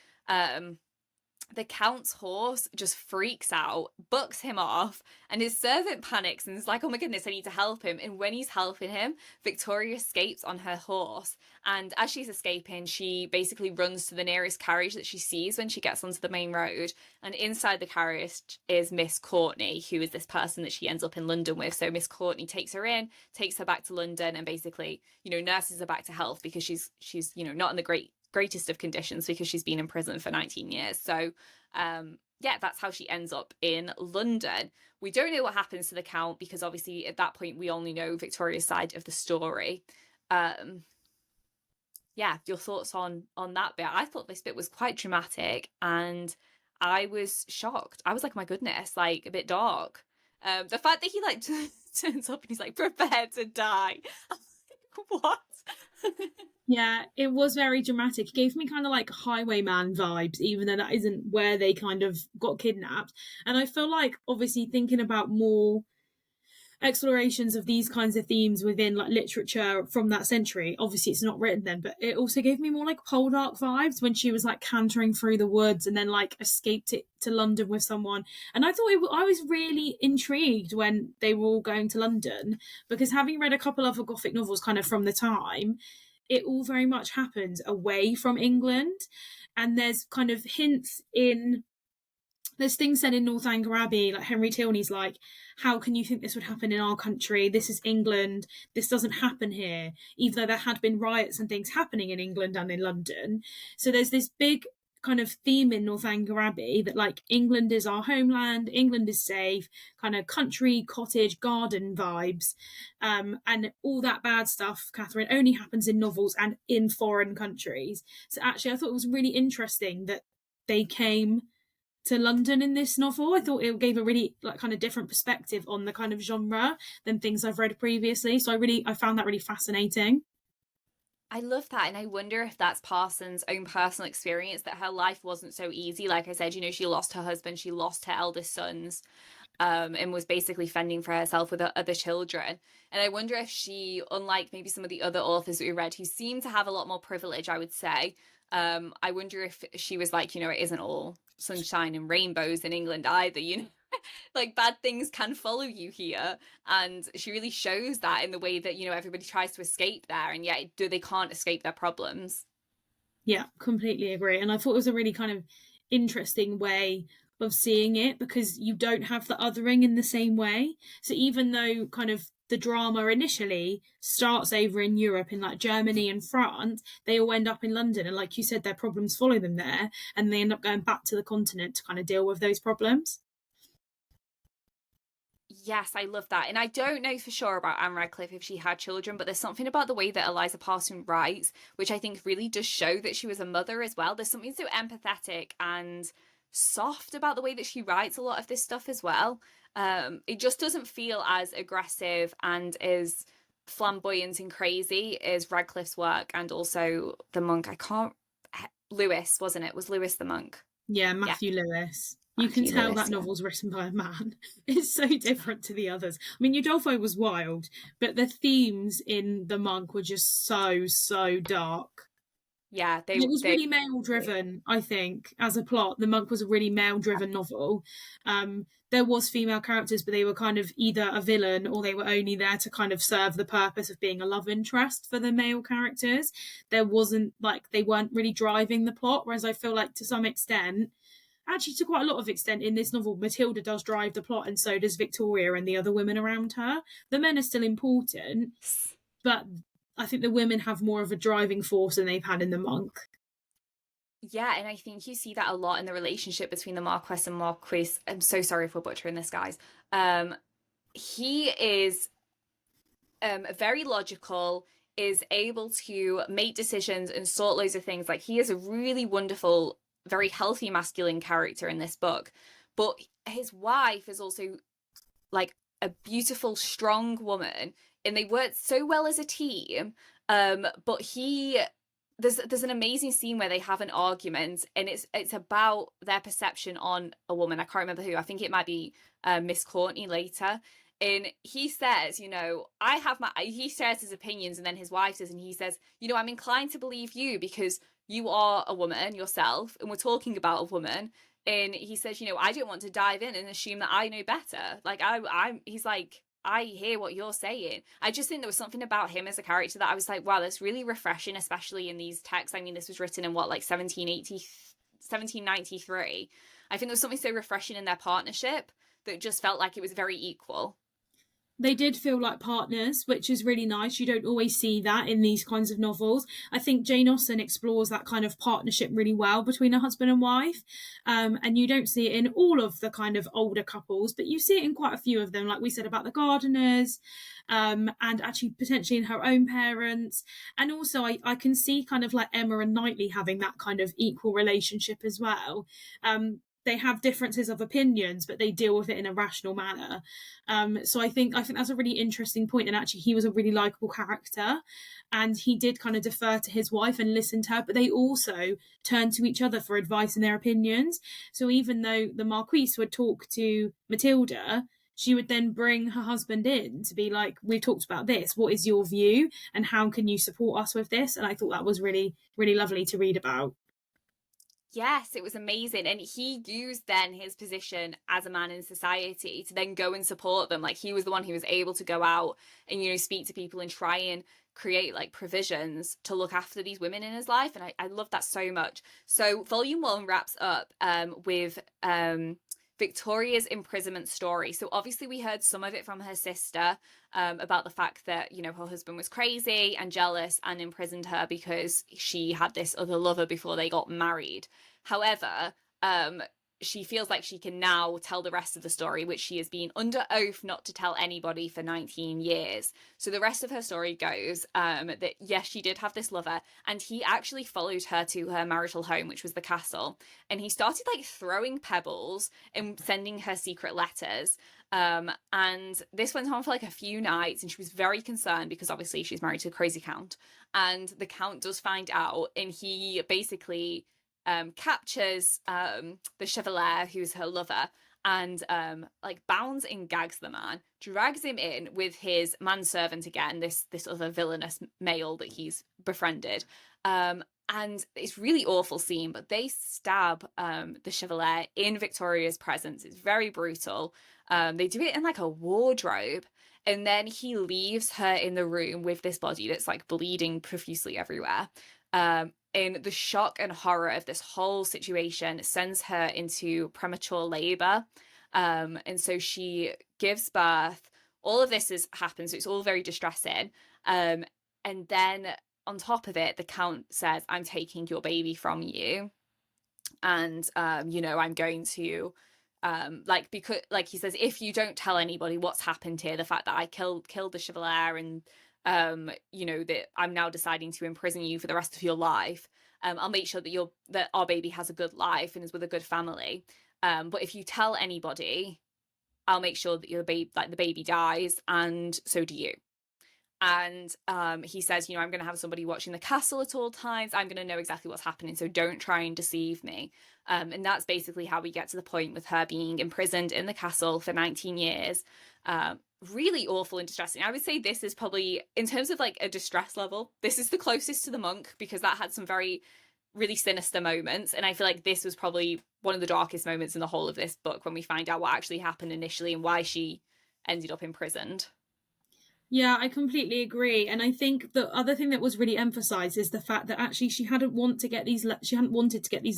the Count's horse just freaks out, bucks him off, and his servant panics and is like, oh my goodness, I need to help him. And when he's helping him, Victoria escapes on her horse. And as she's escaping, she basically runs to the nearest carriage that she sees when she gets onto the main road. And inside the carriage is Miss Courtney, who is this person that she ends up in London with. So Miss Courtney takes her in, takes her back to London, and basically, nurses her back to health, because she's not in the greatest of conditions because she's been in prison for 19 years. So yeah, that's how she ends up in London. We don't know what happens to the Count, because obviously at that point we only know Victoria's side of the story. Yeah, your thoughts on that bit? I thought this bit was quite dramatic, and I was shocked. I was like, my goodness, like a bit dark. The fact that he like turns up and he's like, prepare to die. What? Yeah, it was very dramatic. It gave me kind of like Highwayman vibes, even though that isn't where they kind of got kidnapped. And I feel like, obviously, thinking about more explorations of these kinds of themes within like literature from that century, obviously it's not written then, but it also gave me more like Poldark vibes when she was like cantering through the woods and then like escaped it to London with someone. And I thought I was really intrigued when they were all going to London, because having read a couple other Gothic novels kind of from the time, it all very much happens away from England. And there's kind of hints in, there's things said in Northanger Abbey, like Henry Tilney's like, how can you think this would happen in our country? This is England. This doesn't happen here, even though there had been riots and things happening in England and in London. So there's this big kind of theme in Northanger Abbey that like England is our homeland, England is safe, kind of country, cottage, garden vibes. And all that bad stuff, Catherine, only happens in novels and in foreign countries. So actually I thought it was really interesting that they came to London in this novel. I thought it gave a really like kind of different perspective on the kind of genre than things I've read previously. So I found that really fascinating. I love that. And I wonder if that's Parsons' own personal experience, that her life wasn't so easy. Like I said, she lost her husband, she lost her eldest sons. and was basically fending for herself with other children. And I wonder if she, unlike maybe some of the other authors that we read who seem to have a lot more privilege, I would say, I wonder if she was like, it isn't all sunshine and rainbows in England either, like bad things can follow you here. And she really shows that in the way that, everybody tries to escape there, and yet they can't escape their problems. Yeah, completely agree. And I thought it was a really kind of interesting way of seeing it, because you don't have the othering in the same way. So even though kind of the drama initially starts over in Europe, in like Germany and France, they all end up in London. And like you said, their problems follow them there, and they end up going back to the continent to kind of deal with those problems. Yes, I love that. And I don't know for sure about Anne Radcliffe if she had children, but there's something about the way that Eliza Parsons writes, which I think really does show that she was a mother as well. There's something so empathetic and soft about the way that she writes a lot of this stuff as well. It just doesn't feel as aggressive and as flamboyant and crazy as Radcliffe's work, and also the monk. Lewis, wasn't it? Was Lewis the monk? Yeah, Yeah. Matthew Lewis. You can tell Lewis, that novel's written by a man. It's so different to the others. I mean, Udolpho was wild, but the themes in The Monk were just so dark. Yeah, it was really male driven, I think, as a plot. The Monk was a really male driven novel. There was female characters, but they were kind of either a villain or they were only there to kind of serve the purpose of being a love interest for the male characters. There wasn't like, they weren't really driving the plot, whereas I feel like to some extent, actually to quite a lot of extent in this novel, Matilda does drive the plot, and so does Victoria and the other women around her. The men are still important, but I think the women have more of a driving force than they've had in The Monk. Yeah, and I think you see that a lot in the relationship between the Marquess and Marquise. I'm so sorry if we're butchering this, guys. He is very logical, is able to make decisions and sort loads of things. Like, he is a really wonderful, very healthy masculine character in this book. But his wife is also like a beautiful, strong woman, and they work so well as a team. But there's an amazing scene where they have an argument, and it's about their perception on a woman. I can't remember who. I think it might be Miss Courtney later. And he says, he shares his opinions, and then his wife says, and he says, I'm inclined to believe you because you are a woman yourself, and we're talking about a woman. And he says, I don't want to dive in and assume that I know better. Like, he's like, I hear what you're saying. I just think there was something about him as a character that I was like, wow, that's really refreshing, especially in these texts. I mean, this was written in what, like 1793. I think there was something so refreshing in their partnership that just felt like it was very equal. They did feel like partners, which is really nice. You don't always see that in these kinds of novels. I think Jane Austen explores that kind of partnership really well between a husband and wife. And you don't see it in all of the kind of older couples, but you see it in quite a few of them, like we said about the Gardeners, and actually potentially in her own parents. And also I can see kind of like Emma and Knightley having that kind of equal relationship as well. They have differences of opinions, but they deal with it in a rational manner. So I think that's a really interesting point. And actually, he was a really likable character, and he did kind of defer to his wife and listen to her, but they also turned to each other for advice and their opinions. So even though the Marquise would talk to Matilda, she would then bring her husband in to be like, we've talked about this. What is your view? And how can you support us with this? And I thought that was really, really lovely to read about. Yes, it was amazing. And he used then his position as a man in society to then go and support them. Like, he was the one who was able to go out and, speak to people and try and create like provisions to look after these women in his life. And I love that so much. So volume 1 wraps up with Victoria's imprisonment story. So obviously we heard some of it from her sister about the fact that, her husband was crazy and jealous and imprisoned her because she had this other lover before they got married. However, she feels like she can now tell the rest of the story, which she has been under oath not to tell anybody for 19 years. So the rest of her story goes that, yes, she did have this lover, and he actually followed her to her marital home, which was the castle. And he started like throwing pebbles and sending her secret letters. And this went on for like a few nights, and she was very concerned because obviously she's married to a crazy count. And the count does find out, and he basically captures the Chevalier, who's her lover, and like bounds and gags the man, drags him in with his manservant again, this other villainous male that he's befriended. And it's really awful scene, but they stab the Chevalier in Victoria's presence. It's very brutal. They do it in like a wardrobe, and then he leaves her in the room with this body that's like bleeding profusely everywhere. In the shock and horror of this whole situation sends her into premature labor. And so she gives birth. All of this has happened, so it's all very distressing. And then on top of it, the Count says, I'm taking your baby from you. And, I'm going to, because, like he says, if you don't tell anybody what's happened here, the fact that I killed the Chevalier and, that I'm now deciding to imprison you for the rest of your life, I'll make sure that our baby has a good life and is with a good family. But if you tell anybody, I'll make sure that the baby dies, and so do you. And he says, I'm going to have somebody watching the castle at all times. I'm going to know exactly what's happening, so don't try and deceive me. And that's basically how we get to the point with her being imprisoned in the castle for 19 years. Really awful and distressing. I would say this is probably, in terms of like a distress level, this is the closest to the Monk, because that had some really sinister moments. And I feel like this was probably one of the darkest moments in the whole of this book, when we find out what actually happened initially and why she ended up imprisoned. Yeah, I completely agree. And I think the other thing that was really emphasized is the fact that actually she hadn't wanted to get these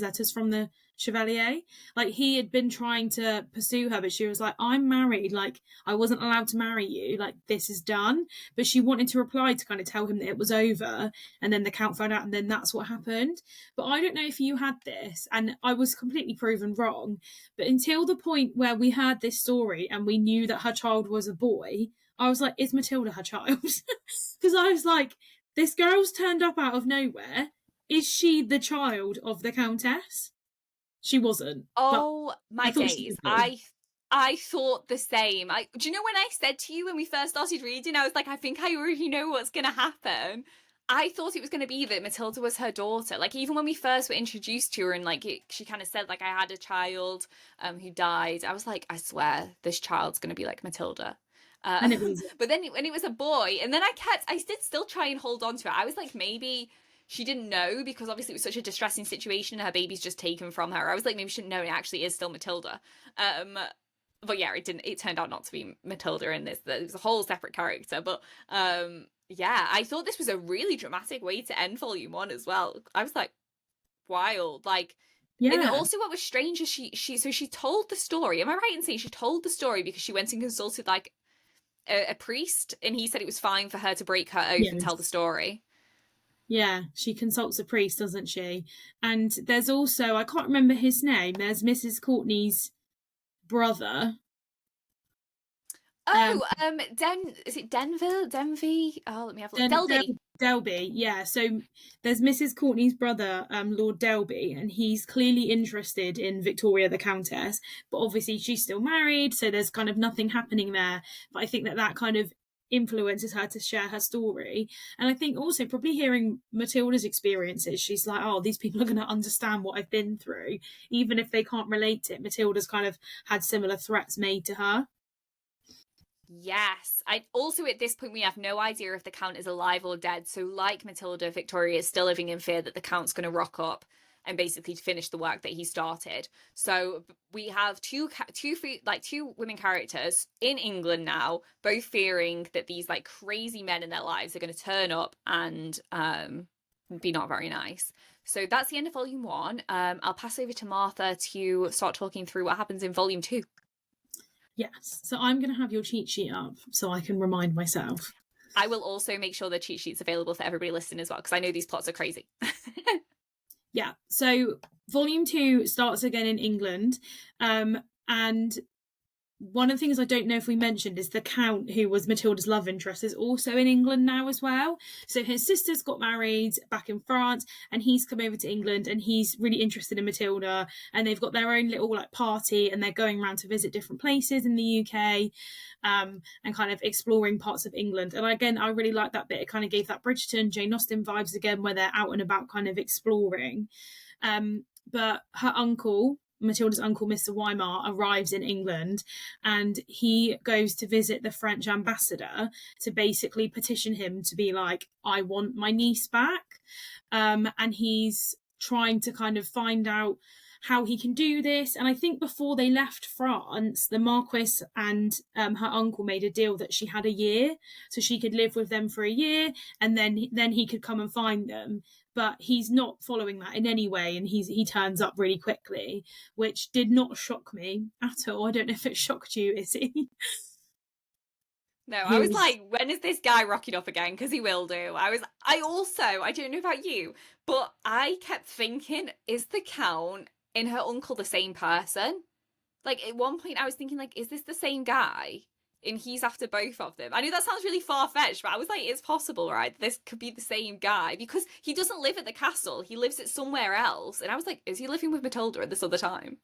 letters from the Chevalier. Like, he had been trying to pursue her, but she was like, I'm married, like I wasn't allowed to marry you, like this is done. But she wanted to reply to kind of tell him that it was over, and then the Count found out, and then that's what happened. But I don't know if you had this, and I was completely proven wrong, but until the point where we heard this story and we knew that her child was a boy, I was like, is Matilda her child? Because I was like, this girl's turned up out of nowhere. Is she the child of the Countess? She wasn't. Oh, my days. She I thought the same. Do you know when I said to you when we first started reading, I was like, I think I already know what's going to happen. I thought it was going to be that Matilda was her daughter. Like, even when we first were introduced to her, and like she kind of said, like, I had a child who died, I was like, I swear this child's going to be like Matilda. And it was. But then when it was a boy, and then I did still try and hold on to it. I was like, maybe she didn't know, because obviously it was such a distressing situation and her baby's just taken from her. I was like, maybe she didn't know, and it actually is still Matilda. But yeah, it turned out not to be Matilda in this. It was a whole separate character. But yeah, I thought this was a really dramatic way to end volume 1 as well. I was like, wild. Like, yeah. And also what was strange is she told the story. Am I right in saying she told the story because she went and consulted like a priest, and he said it was fine for her to break her oath and tell the story? Yeah, she consults a priest, doesn't she? And there's also, I can't remember his name, there's Mrs. Courtney's brother. Is it Denville? Denvy? Oh, let me have a look. Delby, yeah. So there's Mrs. Courtney's brother, Lord Delby, and he's clearly interested in Victoria the Countess, but obviously she's still married, so there's kind of nothing happening there. But I think that kind of influences her to share her story. And I think also probably hearing Matilda's experiences, she's like, oh, these people are going to understand what I've been through. Even if they can't relate to it, Matilda's kind of had similar threats made to her. Yes. I also, at this point, we have no idea if the Count is alive or dead. So like Matilda, Victoria is still living in fear that the Count's going to rock up and basically finish the work that he started. So we have two women characters in England now, both fearing that these like crazy men in their lives are going to turn up and be not very nice. So that's the end of volume 1. I'll pass over to Martha to start talking through what happens in volume 2. Yes. So I'm going to have your cheat sheet up so I can remind myself. I will also make sure the cheat sheet's available for everybody listening as well, because I know these plots are crazy. Yeah. So volume 2 starts again in England. And one of the things I don't know if we mentioned is the Count, who was Matilda's love interest, is also in England now as well. So his sisters got married back in France, and he's come over to England, and he's really interested in Matilda, and they've got their own little like party, and they're going around to visit different places in the UK, and kind of exploring parts of England. And again, I really like that bit. It kind of gave that Bridgerton, Jane Austen vibes again, where they're out and about kind of exploring. But her uncle, Matilda's uncle, Mr. Weimar, arrives in England, and he goes to visit the French ambassador to basically petition him to be like, I want my niece back. And he's trying to kind of find out how he can do this. And I think before they left France, the Marquis and her uncle made a deal that she had a year, so she could live with them for a year, and then he could come and find them. But he's not following that in any way, and he turns up really quickly, which did not shock me at all. I don't know if it shocked you, Izzy. No, I was like, when is this guy rocking up again? Because he will do. I don't know about you, but I kept thinking, is the Count and her uncle the same person? Like, at one point I was thinking, like, is this the same guy? And he's after both of them. I know that sounds really far-fetched, but I was like, it's possible, right? This could be the same guy, because he doesn't live at the castle. He lives at somewhere else. And I was like, is he living with Matilda at this other time?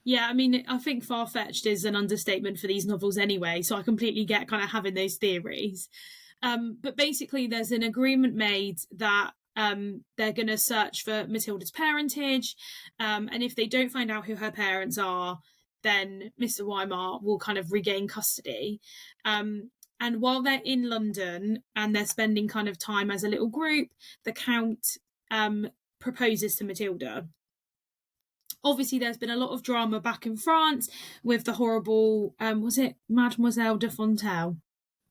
Yeah, I mean, I think far-fetched is an understatement for these novels anyway, so I completely get kind of having those theories. But basically, there's an agreement made that they're going to search for Matilda's parentage, and if they don't find out who her parents are, then Mr. Weimar will kind of regain custody. And while they're in London and they're spending kind of time as a little group, the Count proposes to Matilda. Obviously, there's been a lot of drama back in France with the horrible, was it Mademoiselle de Fontenelle?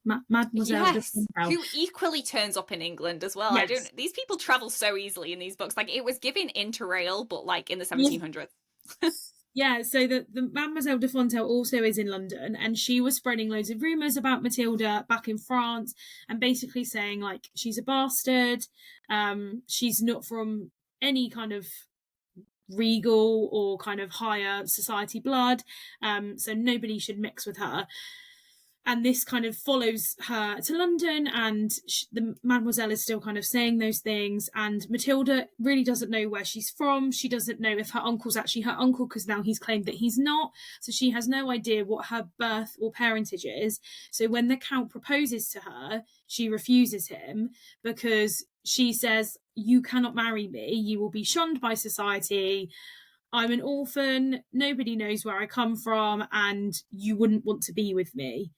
Mademoiselle de Fontenelle. Who equally turns up in England as well. Yes. These people travel so easily in these books. Like, it was given Interrail, but like in the 1700s. Yeah, so the Mademoiselle de Fontenelle also is in London, and she was spreading loads of rumours about Matilda back in France, and basically saying, like, she's a bastard, she's not from any kind of regal or kind of higher society blood, so nobody should mix with her. And this kind of follows her to London, and the Mademoiselle is still kind of saying those things, and Matilda really doesn't know where she's from. She doesn't know if her uncle's actually her uncle, because now he's claimed that he's not, so she has no idea what her birth or parentage is. So when the Count proposes to her, she refuses him, because she says, you cannot marry me, you will be shunned by society, I'm an orphan, nobody knows where I come from, and you wouldn't want to be with me.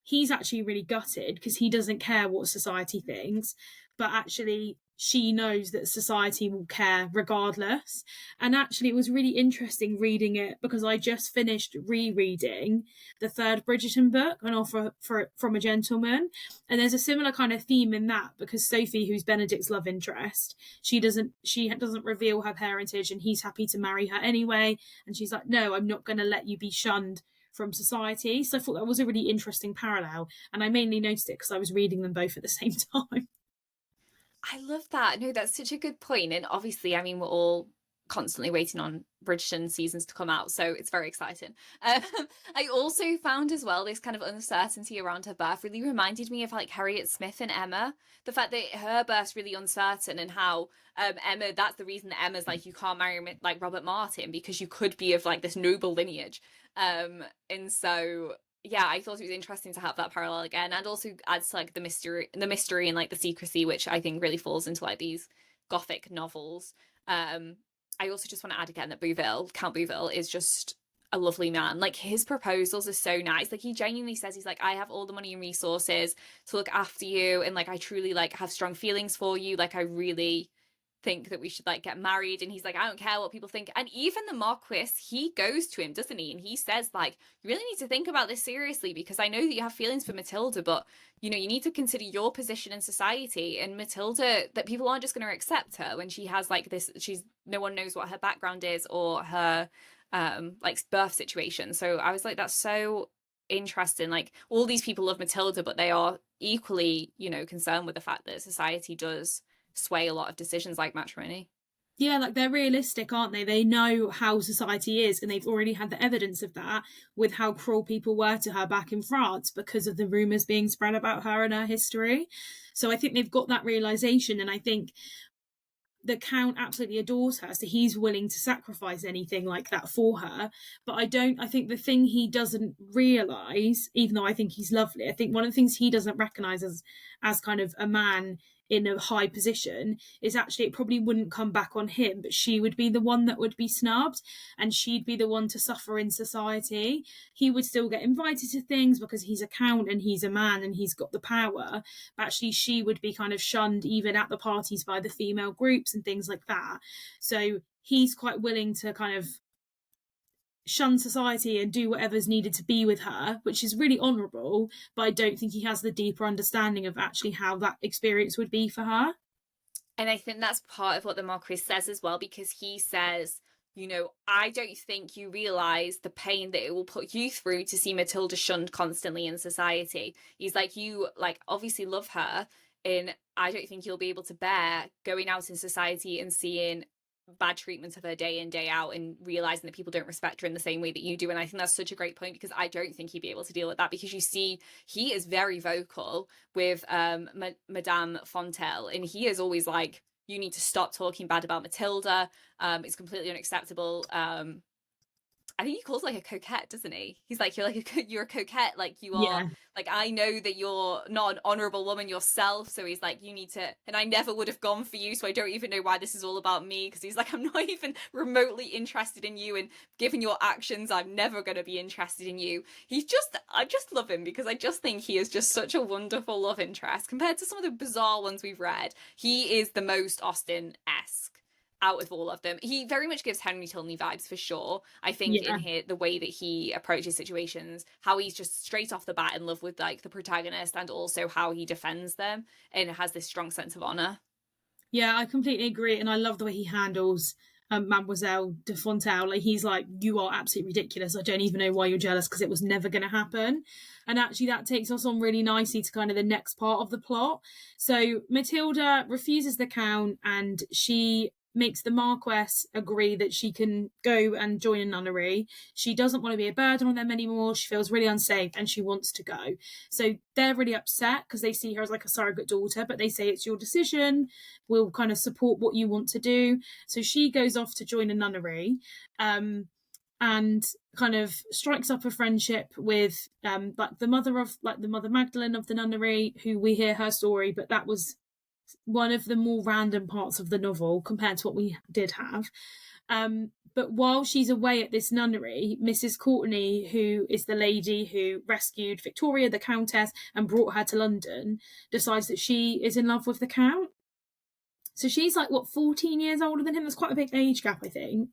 He's actually really gutted because he doesn't care what society thinks, but actually she knows that society will care regardless. And actually it was really interesting reading it, because I just finished rereading the third Bridgerton book, An Offer from a Gentleman, and there's a similar kind of theme in that, because Sophie, who's Benedict's love interest, she doesn't reveal her parentage, and he's happy to marry her anyway, and she's like, no, I'm not going to let you be shunned from society. So I thought that was a really interesting parallel, and I mainly noticed it because I was reading them both at the same time. I love that. No, that's such a good point. And obviously, I mean, we're all constantly waiting on Bridgerton seasons to come out, so it's very exciting. I also found as well this kind of uncertainty around her birth really reminded me of like Harriet Smith and Emma. The fact that her birth's really uncertain, and how Emma, that's the reason that Emma's like, you can't marry like Robert Martin, because you could be of like this noble lineage. And so yeah, I thought it was interesting to have that parallel again, and also adds to like the mystery and like the secrecy, which I think really falls into like these Gothic novels. I also just want to add again that Count Bouville is just a lovely man. Like, his proposals are so nice. Like, he genuinely says, he's like, I have all the money and resources to look after you, and like I truly like have strong feelings for you. Like, I really think that we should like get married. And he's like, I don't care what people think. And even the Marquis, he goes to him, doesn't he, and he says like, you really need to think about this seriously, because I know that you have feelings for Matilda, but you know, you need to consider your position in society, and Matilda, that people aren't just going to accept her when she has like this, no one knows what her background is or her like birth situation. So I was like, that's so interesting. Like, all these people love Matilda, but they are equally, you know, concerned with the fact that society does sway a lot of decisions like matrimony. Yeah, like, they're realistic, aren't they? They know how society is, and they've already had the evidence of that with how cruel people were to her back in France because of the rumours being spread about her and her history. So I think they've got that realisation, and I think the Count absolutely adores her, so he's willing to sacrifice anything like that for her. But I think the thing he doesn't realise, even though I think he's lovely, I think one of the things he doesn't recognise as kind of a man in a high position, is actually it probably wouldn't come back on him, but she would be the one that would be snubbed, and she'd be the one to suffer in society. He would still get invited to things because he's a count and he's a man and he's got the power, but actually she would be kind of shunned even at the parties by the female groups and things like that. So he's quite willing to kind of shun society and do whatever's needed to be with her, which is really honourable, but I don't think he has the deeper understanding of actually how that experience would be for her. And I think that's part of what the Marquis says as well, because he says, you know, I don't think you realise the pain that it will put you through to see Matilda shunned constantly in society. He's like, you like obviously love her, and I don't think you'll be able to bear going out in society and seeing bad treatment of her day in day out and realizing that people don't respect her in the same way that you do. And I think that's such a great point, because I don't think he'd be able to deal with that, because you see he is very vocal with Madame Fontel, and he is always like, you need to stop talking bad about Matilda, it's completely unacceptable. I think he calls like a coquette, doesn't he? He's like, you're a coquette, like you are, Yeah. like, I know that you're not an honourable woman yourself, so he's like, you need to, and I never would have gone for you, so I don't even know why this is all about me, because he's like, I'm not even remotely interested in you, and given your actions, I'm never going to be interested in you. I just love him, because I just think he is just such a wonderful love interest, compared to some of the bizarre ones we've read. He is the most Austen-esque out of all of them. He very much gives Henry Tilney vibes, for sure. I think in here, the way that he approaches situations, how he's just straight off the bat in love with like the protagonist, and also how he defends them and has this strong sense of honor. Yeah, I completely agree, and I love the way he handles Mademoiselle de Fontaine. Like, he's like, you are absolutely ridiculous. I don't even know why you're jealous, because it was never going to happen. And actually, that takes us on really nicely to kind of the next part of the plot. So Matilda refuses the count, and she makes the Marquess agree that she can go and join a nunnery. She doesn't want to be a burden on them anymore. She feels really unsafe and she wants to go. So they're really upset because they see her as like a surrogate daughter, but they say it's your decision. We'll kind of support what you want to do. So she goes off to join a nunnery. And kind of strikes up a friendship with like the mother Magdalene of the nunnery, who we hear her story, but that was one of the more random parts of the novel compared to what we did have. But while she's away at this nunnery, Mrs. Courtenay, who is the lady who rescued Victoria, the Countess, and brought her to London, decides that she is in love with the Count. So she's like, 14 years older than him? That's quite a big age gap, I think.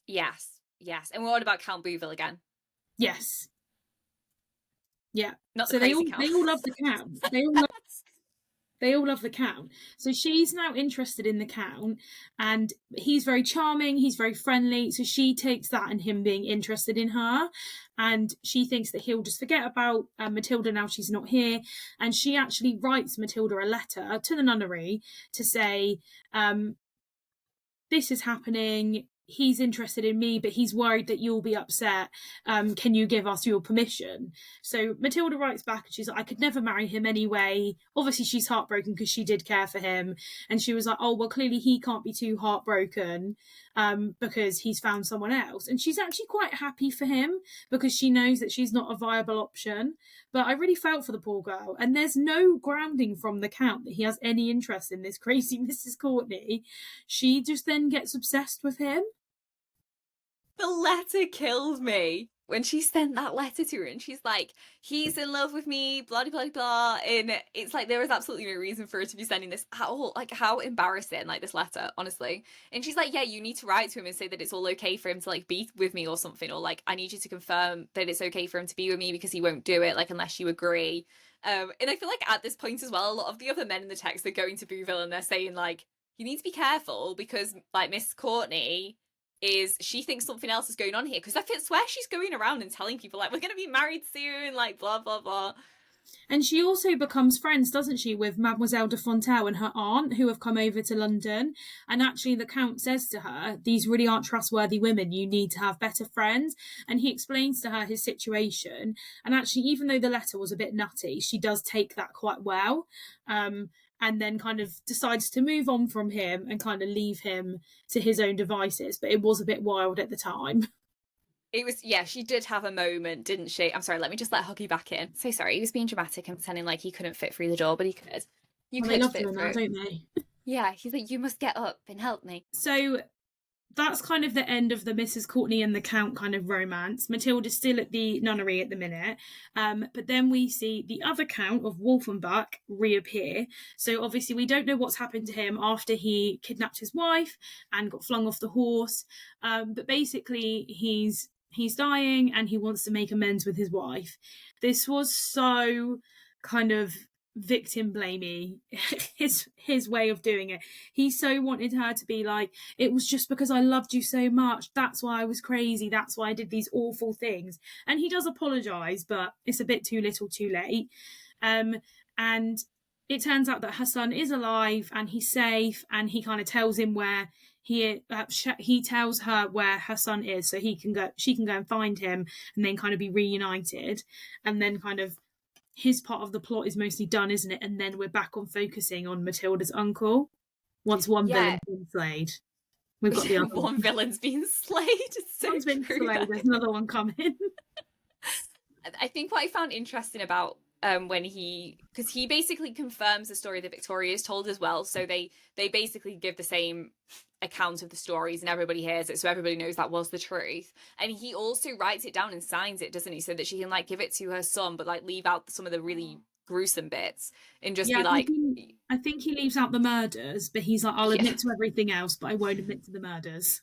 Yes. And we're on about Count Bouville again. Yes. Yeah. Not so the crazy Count. They all love the Count. They all love the Count. So she's now interested in the Count, and he's very charming, he's very friendly. So she takes that and him being interested in her, and she thinks that he'll just forget about Matilda now she's not here. And she actually writes Matilda a letter to the nunnery to say, this is happening. He's interested in me, but he's worried that you'll be upset. Can you give us your permission? So Matilda writes back and she's like, I could never marry him anyway. Obviously, she's heartbroken because she did care for him. And she was like, oh, well, clearly he can't be too heartbroken because he's found someone else. And she's actually quite happy for him because she knows that she's not a viable option. But I really felt for the poor girl. And there's no grounding from the Count that he has any interest in this crazy Mrs. Courtenay. She just then gets obsessed with him. The letter killed me. When she sent that letter to her and she's like, he's in love with me, blah, blah, blah. And it's like, there was absolutely no reason for her to be sending this at all. Like, how embarrassing, like, this letter, honestly. And she's like, yeah, you need to write to him and say that it's all okay for him to, like, be with me or something. Or, like, I need you to confirm that it's okay for him to be with me because he won't do it, like, unless you agree. And I feel like at this point as well, a lot of the other men in the text are going to Bouville and they're saying, like, you need to be careful because, like, Miss Courtenay she thinks something else is going on here, because I swear she's going around and telling people like, we're going to be married soon, like blah blah blah. And she also becomes friends, doesn't she, with Mademoiselle de Fontaine and her aunt, who have come over to London. And actually the Count says to her, these really aren't trustworthy women, you need to have better friends. And he explains to her his situation, and actually, even though the letter was a bit nutty, she does take that quite well. And then kind of decides to move on from him and kind of leave him to his own devices. But it was a bit wild at the time. It was, yeah, she did have a moment, didn't she? I'm sorry, let me just let Huggy back in. So sorry, he was being dramatic and pretending like he couldn't fit through the door, but he could. You Well, they could love fit doing that, through. don't they? Yeah, he's like, you must get up and help me. So that's kind of the end of the Mrs. Courtney and the Count kind of romance. Matilda's still at the nunnery at the minute. But then we see the other Count of Wolfenbach reappear. So obviously we don't know what's happened to him after he kidnapped his wife and got flung off the horse. But basically he's dying and he wants to make amends with his wife. This was so kind of victim blamey, his way of doing it. He so wanted her to be like, it was just because I loved you so much, that's why I was crazy, that's why I did these awful things. And he does apologise, but it's a bit too little too late. And it turns out that her son is alive and he's safe, and he kind of tells him where he tells her where her son is, so she can go and find him and then kind of be reunited. And then kind of his part of the plot is mostly done, isn't it? And then we're back on focusing on Matilda's uncle. Once one villain's been slayed, we've got the other one villain's been slayed. It's so One's been true, slayed. There's another one coming. I think what I found interesting about when because he basically confirms the story that Victoria's told as well. So they basically give the same account of the stories and everybody hears it, so everybody knows that was the truth. And he also writes it down and signs it, doesn't he, so that she can like give it to her son but like leave out some of the really gruesome bits and just be like, I think he leaves out the murders, but he's like, I'll admit to everything else but I won't admit to the murders.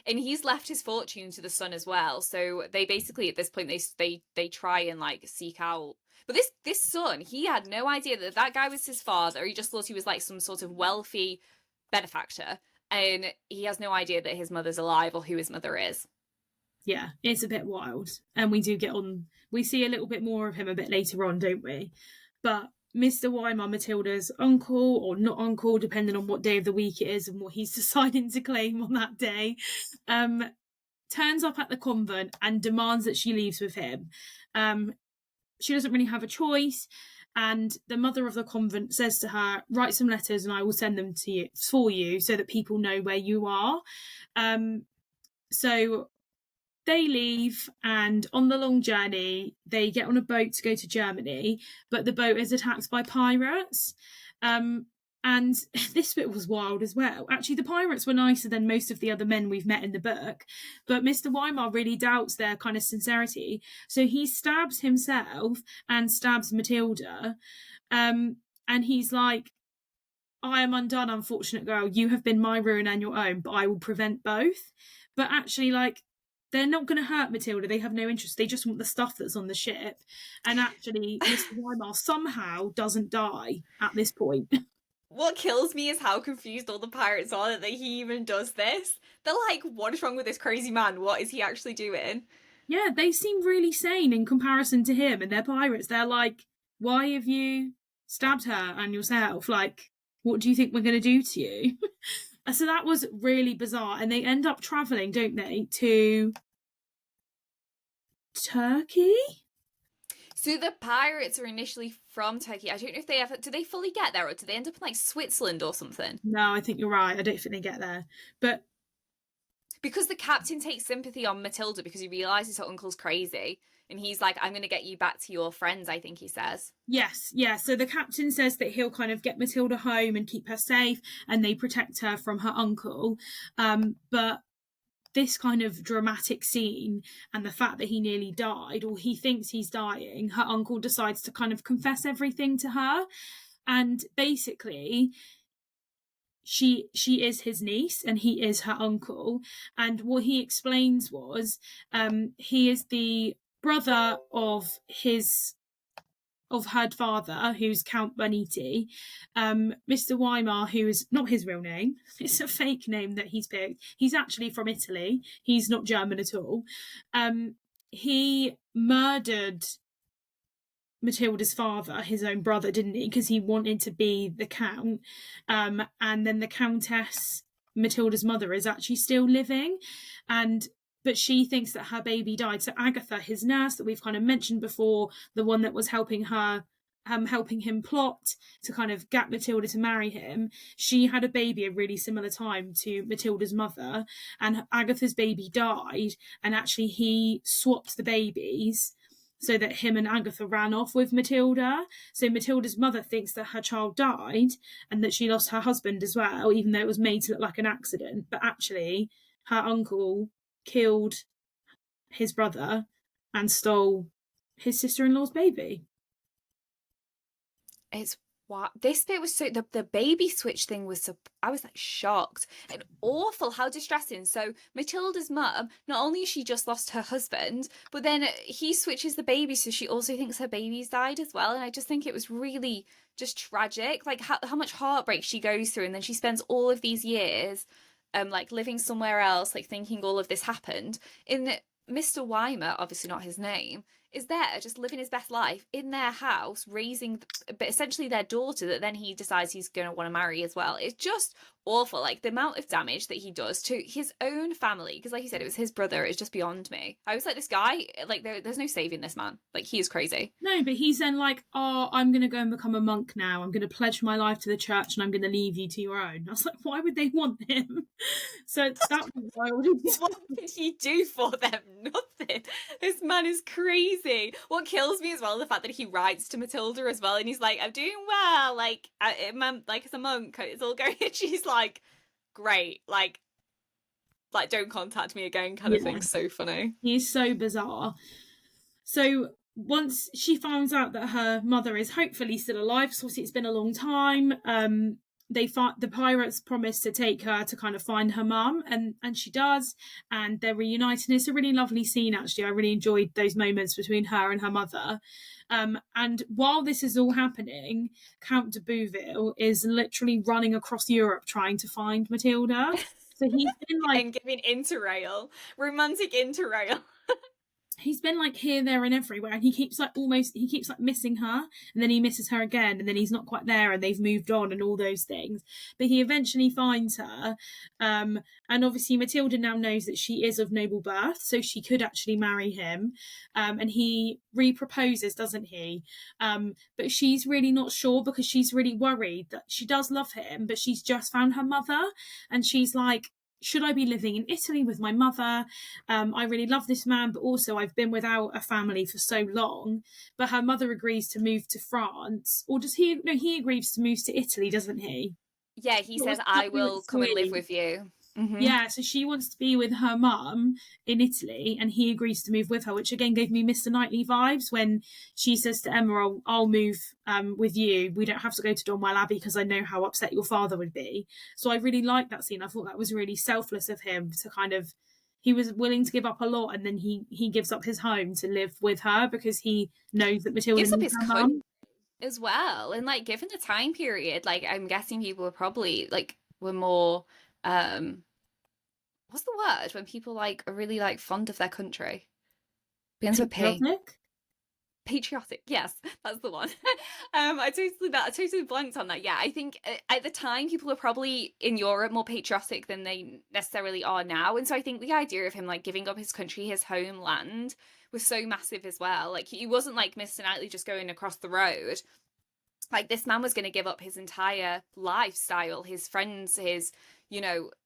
And he's left his fortune to the son as well, so they basically at this point they try and like seek out. But this son, he had no idea that guy was his father. He just thought he was like some sort of wealthy benefactor, and he has no idea that his mother's alive or who his mother is. Yeah, it's a bit wild. And we see a little bit more of him a bit later on, don't we? But Mr. Weimar, Matilda's uncle, or not uncle, depending on what day of the week it is and what he's deciding to claim on that day, turns up at the convent and demands that she leaves with him. She doesn't really have a choice. And the mother of the convent says to her, write some letters and I will send them to you for you so that people know where you are. So they leave, and on the long journey, they get on a boat to go to Germany, but the boat is attacked by pirates. And this bit was wild as well. Actually, the pirates were nicer than most of the other men we've met in the book, but Mr. Weimar really doubts their kind of sincerity. So he stabs himself and stabs Matilda. And he's like, I am undone, unfortunate girl. You have been my ruin and your own, but I will prevent both. But actually, like, they're not going to hurt Matilda. They have no interest. They just want the stuff that's on the ship. And actually, Mr. Weimar somehow doesn't die at this point. What kills me is how confused all the pirates are that he even does this. They're like, what is wrong with this crazy man? What is he actually doing? Yeah, they seem really sane in comparison to him, and they're pirates. They're like, why have you stabbed her and yourself? Like, what do you think we're going to do to you? So that was really bizarre. And they end up travelling, don't they, to Turkey? So the pirates are initially from Turkey. I don't know if do they fully get there, or do they end up in like Switzerland or something? No, I think you're right. I don't think they get there. But because the captain takes sympathy on Matilda because he realises her uncle's crazy. And he's like, I'm going to get you back to your friends, I think he says. Yes, yeah. So the captain says that he'll kind of get Matilda home and keep her safe, and they protect her from her uncle. But this kind of dramatic scene and the fact that he nearly died, or he thinks he's dying, her uncle decides to kind of confess everything to her. And basically, she is his niece and he is her uncle. And what he explains was he is the brother of her father, who's Count Boniti. Mr. Weimar, who is not his real name, it's a fake name that he's picked. He's actually from Italy. He's not German at all. He murdered Matilda's father, his own brother, didn't he? Because he wanted to be the count. And then the Countess, Matilda's mother, is actually still living. But she thinks that her baby died. So Agatha, his nurse that we've kind of mentioned before, the one that was helping her, helping him plot to kind of get Matilda to marry him, she had a baby a really similar time to Matilda's mother. And Agatha's baby died. And actually he swapped the babies. so that him and Agatha ran off with Matilda. So Matilda's mother thinks that her child died and that she lost her husband as well, even though it was made to look like an accident. But actually, her uncle killed his brother and stole his sister-in-law's baby. It's what this bit was so the baby switch thing was so I was like shocked and awful, how distressing. So Matilda's mum, not only has she just lost her husband, but then he switches the baby, so she also thinks her baby's died as well. And I just think it was really just tragic, like how much heartbreak she goes through, and then she spends all of these years like living somewhere else, like thinking all of this happened. In Mr. Weimer, obviously not his name, is there just living his best life in their house, raising but essentially their daughter that then he decides he's going to want to marry as well. It's just awful, like the amount of damage that he does to his own family, because like you said, it was his brother, is just beyond me. I was like, this guy, like there's no saving this man, like he is crazy. No, but he's then like, oh, I'm going to go and become a monk now, I'm going to pledge my life to the church and I'm going to leave you to your own. I was like, why would they want him? So that was wild. What did he do for them? Nothing. This man is crazy. What kills me as well, the fact that he writes to Matilda as well, and he's like, I'm doing well, like like as a monk, it's all going. And she's like, great, like don't contact me again, kind of thing. So funny. He's so bizarre. So once she finds out that her mother is hopefully still alive, so it's been a long time, the pirates promise to take her to kind of find her mum, and she does, and they're reunited. And it's a really lovely scene, actually. I really enjoyed those moments between her and her mother. And while this is all happening, Count de Bouville is literally running across Europe trying to find Matilda. So he's been like and giving romantic interrail. He's been like here, there, and everywhere, and he keeps like missing her, and then he misses her again, and then he's not quite there, and they've moved on, and all those things. But he eventually finds her, and obviously Matilda now knows that she is of noble birth, so she could actually marry him. And he re-proposes, doesn't he? But she's really not sure, because she's really worried that she does love him, but she's just found her mother, and she's like, should I be living in Italy with my mother? I really love this man, but also I've been without a family for so long. But her mother agrees to move to France. Or does he? No, he agrees to move to Italy, doesn't he? Yeah, he says, I will come and live with you. Mm-hmm. Yeah, so she wants to be with her mum in Italy, and he agrees to move with her, which again gave me Mr. Knightley vibes when she says to Emma, I'll move with you. We don't have to go to Donwell Abbey because I know how upset your father would be. So I really liked that scene. I thought that was really selfless of him to kind of, he was willing to give up a lot, and then he gives up his home to live with her because he knows that Matilda gives up needs his her mum as well. And like, given the time period, like I'm guessing people were probably like were more what's the word when people like are really like fond of their country? Begins with P. Patriotic, yes, that's the one. I totally blanked on that. Yeah, I think at the time people were probably in Europe more patriotic than they necessarily are now, and so I think the idea of him like giving up his country, his homeland, was so massive as well. Like he wasn't like Mr. Knightley just going across the road. Like this man was going to give up his entire lifestyle, his friends, his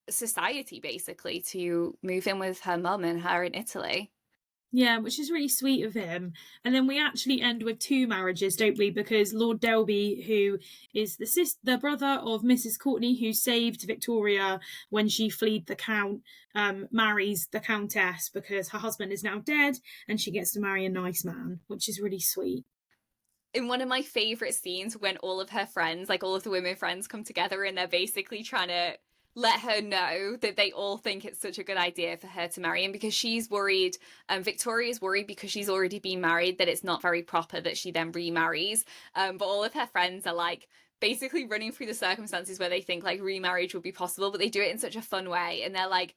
society basically to move in with her mum and her in Italy. Yeah, which is really sweet of him. And then we actually end with two marriages, don't we? Because Lord Delby, who is the brother of Mrs. Courtney, who saved Victoria when she fled the Count, marries the Countess because her husband is now dead, and she gets to marry a nice man, which is really sweet. In one of my favourite scenes, when all of her friends, like all of the women friends, come together and they're basically trying to let her know that they all think it's such a good idea for her to marry him, because she's worried, Victoria's worried because she's already been married, that it's not very proper that she then remarries. But all of her friends are like basically running through the circumstances where they think like remarriage would be possible, but they do it in such a fun way. And they're like,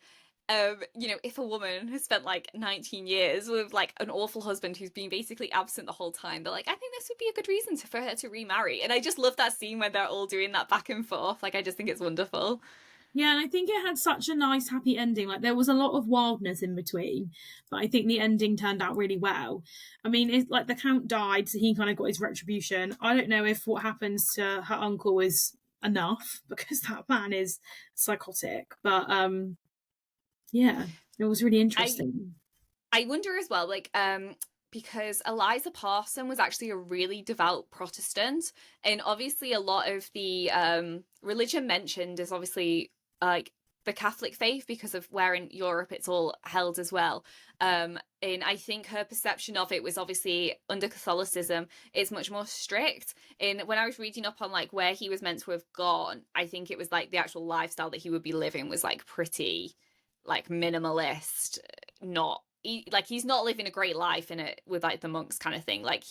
if a woman has spent like 19 years with like an awful husband who's been basically absent the whole time, they're like, I think this would be a good reason for her to remarry. And I just love that scene where they're all doing that back and forth. Like, I just think it's wonderful. Yeah, and I think it had such a nice, happy ending. Like, there was a lot of wildness in between, but I think the ending turned out really well. I mean, it's like the Count died, so he kind of got his retribution. I don't know if what happens to her uncle is enough, because that man is psychotic. But yeah, it was really interesting. I wonder as well, like, because Eliza Parsons was actually a really devout Protestant, and obviously a lot of the religion mentioned is obviously like the Catholic faith, because of where in Europe it's all held as well. And I think her perception of it was obviously under Catholicism, it's much more strict. And when I was reading up on like where he was meant to have gone, I think it was like the actual lifestyle that he would be living was like pretty like minimalist, not he's not living a great life in it with like the monks kind of thing. Like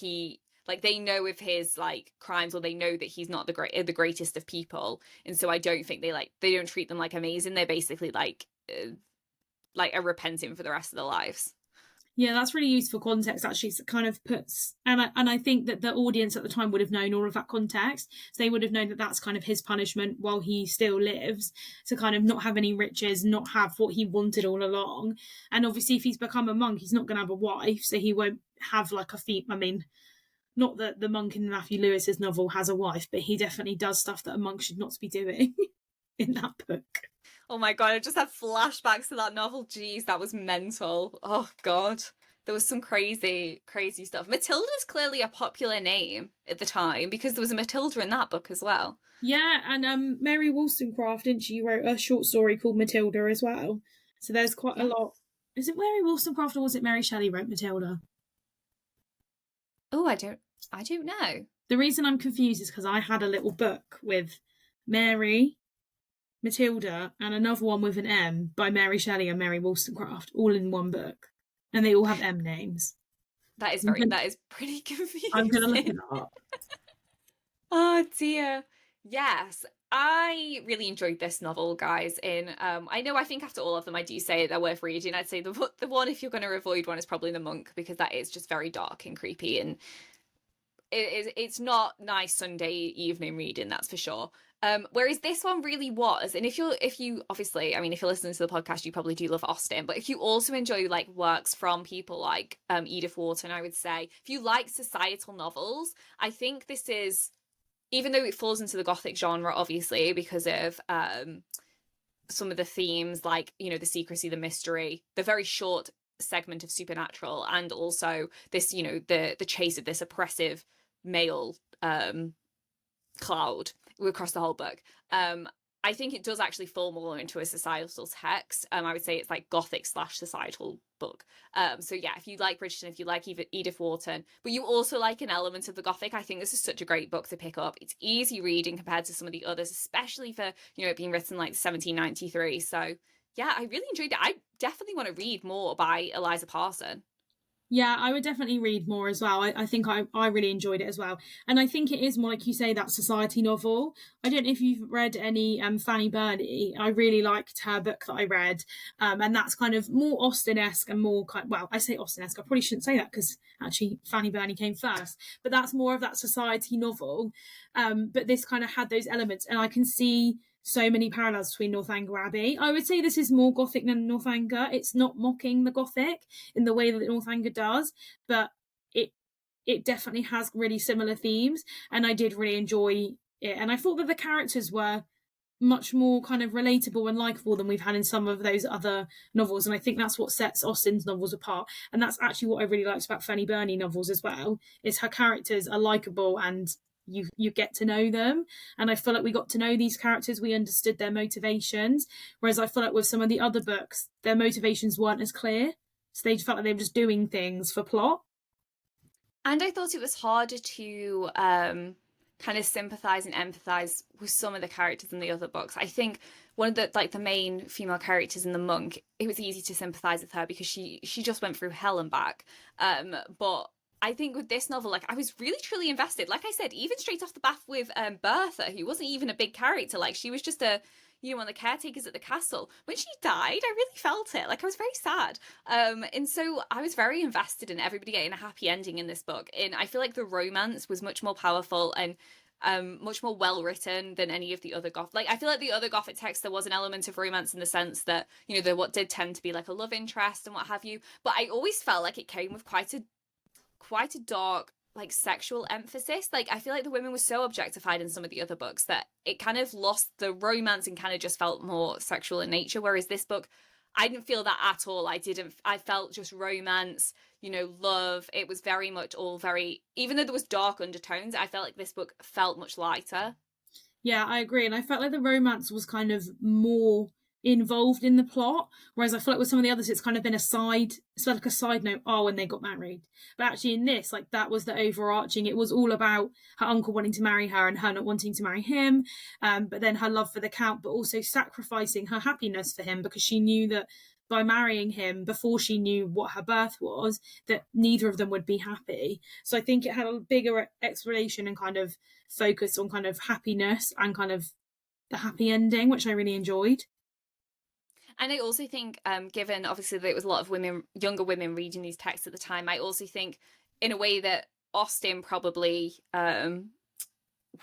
they know of his like crimes, or they know that he's not the greatest of people, and so I don't think they don't treat them like amazing. They're basically like are repenting for the rest of their lives. Yeah, that's really useful context, actually. So it kind of puts, and I think that the audience at the time would have known all of that context. So they would have known that that's kind of his punishment while he still lives, to kind of not have any riches, not have what he wanted all along. And obviously, if he's become a monk, he's not going to have a wife, so he won't have like I mean, not that the monk in Matthew Lewis's novel has a wife, but he definitely does stuff that a monk should not be doing in that book. Oh my god, I just had flashbacks to that novel. Jeez, that was mental. Oh god. There was some crazy, crazy stuff. Matilda's clearly a popular name at the time, because there was a Matilda in that book as well. Yeah, and Mary Wollstonecraft, didn't she, wrote a short story called Matilda as well. So there's quite a lot. Is it Mary Wollstonecraft, or was it Mary Shelley wrote Matilda? Oh, I don't know. The reason I'm confused is because I had a little book with Mary, Matilda, and another one with an M by Mary Shelley and Mary Wollstonecraft, all in one book, and they all have M names. That is pretty confusing. I'm gonna look it up. Oh dear. Yes, I really enjoyed this novel, guys. I think after all of them, I do say they're worth reading. I'd say the one, if you're going to avoid one, is probably The Monk, because that is just very dark and creepy, and it's not nice Sunday evening reading, that's for sure. Whereas this one really was, and if you obviously, I mean, if you're listening to the podcast, you probably do love Austen, but if you also enjoy like works from people like Edith Wharton, I would say, if you like societal novels, I think this is, even though it falls into the Gothic genre, obviously, because of some of the themes, like, you know, the secrecy, the mystery, the very short segment of supernatural, and also this, you know, the chase of this oppressive male cloud across the whole book. I think it does actually fall more into a societal text. I would say it's like Gothic / societal book. So yeah, if you like Bridgerton, if you like Edith Wharton, but you also like an element of the Gothic, I think this is such a great book to pick up. It's easy reading compared to some of the others, especially for, you know, it being written like 1793. So yeah, I really enjoyed it. I definitely want to read more by Eliza Parsons. Yeah, I would definitely read more as well. I think I really enjoyed it as well. And I think it is more, like you say, that society novel. I don't know if you've read any Fanny Burney. I really liked her book that I read. And that's kind of more Austen-esque and more I say Austen-esque. I probably shouldn't say that, because actually Fanny Burney came first. But that's more of that society novel. But this kind of had those elements. And I can see so many parallels between Northanger Abbey. I would say this is more Gothic than Northanger. It's not mocking the Gothic in the way that Northanger does, but it definitely has really similar themes, and I did really enjoy it. And I thought that the characters were much more kind of relatable and likable than we've had in some of those other novels, and I think that's what sets Austen's novels apart. And that's actually what I really liked about Fanny Burney novels as well, is her characters are likable and you get to know them. And I feel like we got to know these characters, we understood their motivations, whereas I feel like with some of the other books, their motivations weren't as clear, so they felt like they were just doing things for plot. And I thought it was harder to kind of sympathize and empathize with some of the characters in the other books. I think one of the main female characters in The Monk, it was easy to sympathize with her because she just went through hell and back. But I think with this novel, like, I was really truly invested. Like I said, even straight off the bat with Bertha, who wasn't even a big character. Like, she was just one of the caretakers at the castle. When she died, I really felt it. Like, I was very sad. And so I was very invested in everybody getting a happy ending in this book. And I feel like the romance was much more powerful and much more well written than any of the other Gothic. Like, I feel like the other Gothic texts, there was an element of romance in the sense that, you know, there what did tend to be like a love interest and what have you. But I always felt like it came with quite a dark, like, sexual emphasis. Like, I feel like the women were so objectified in some of the other books that it kind of lost the romance and kind of just felt more sexual in nature. Whereas this book, I didn't feel that at all. I felt just romance, love. It was very much all very, even though there was dark undertones, I felt like this book felt much lighter. Yeah, I agree. And I felt like the romance was kind of more involved in the plot. Whereas I feel like with some of the others, it's kind of been it's like a side note, oh, when they got married. But actually in this, like that was the overarching, it was all about her uncle wanting to marry her and her not wanting to marry him. But then her love for the Count, but also sacrificing her happiness for him because she knew that by marrying him before she knew what her birth was, that neither of them would be happy. So I think it had a bigger explanation and kind of focus on kind of happiness and kind of the happy ending, which I really enjoyed. And I also think, given obviously there was a lot of younger women reading these texts at the time, I also think in a way that Austen probably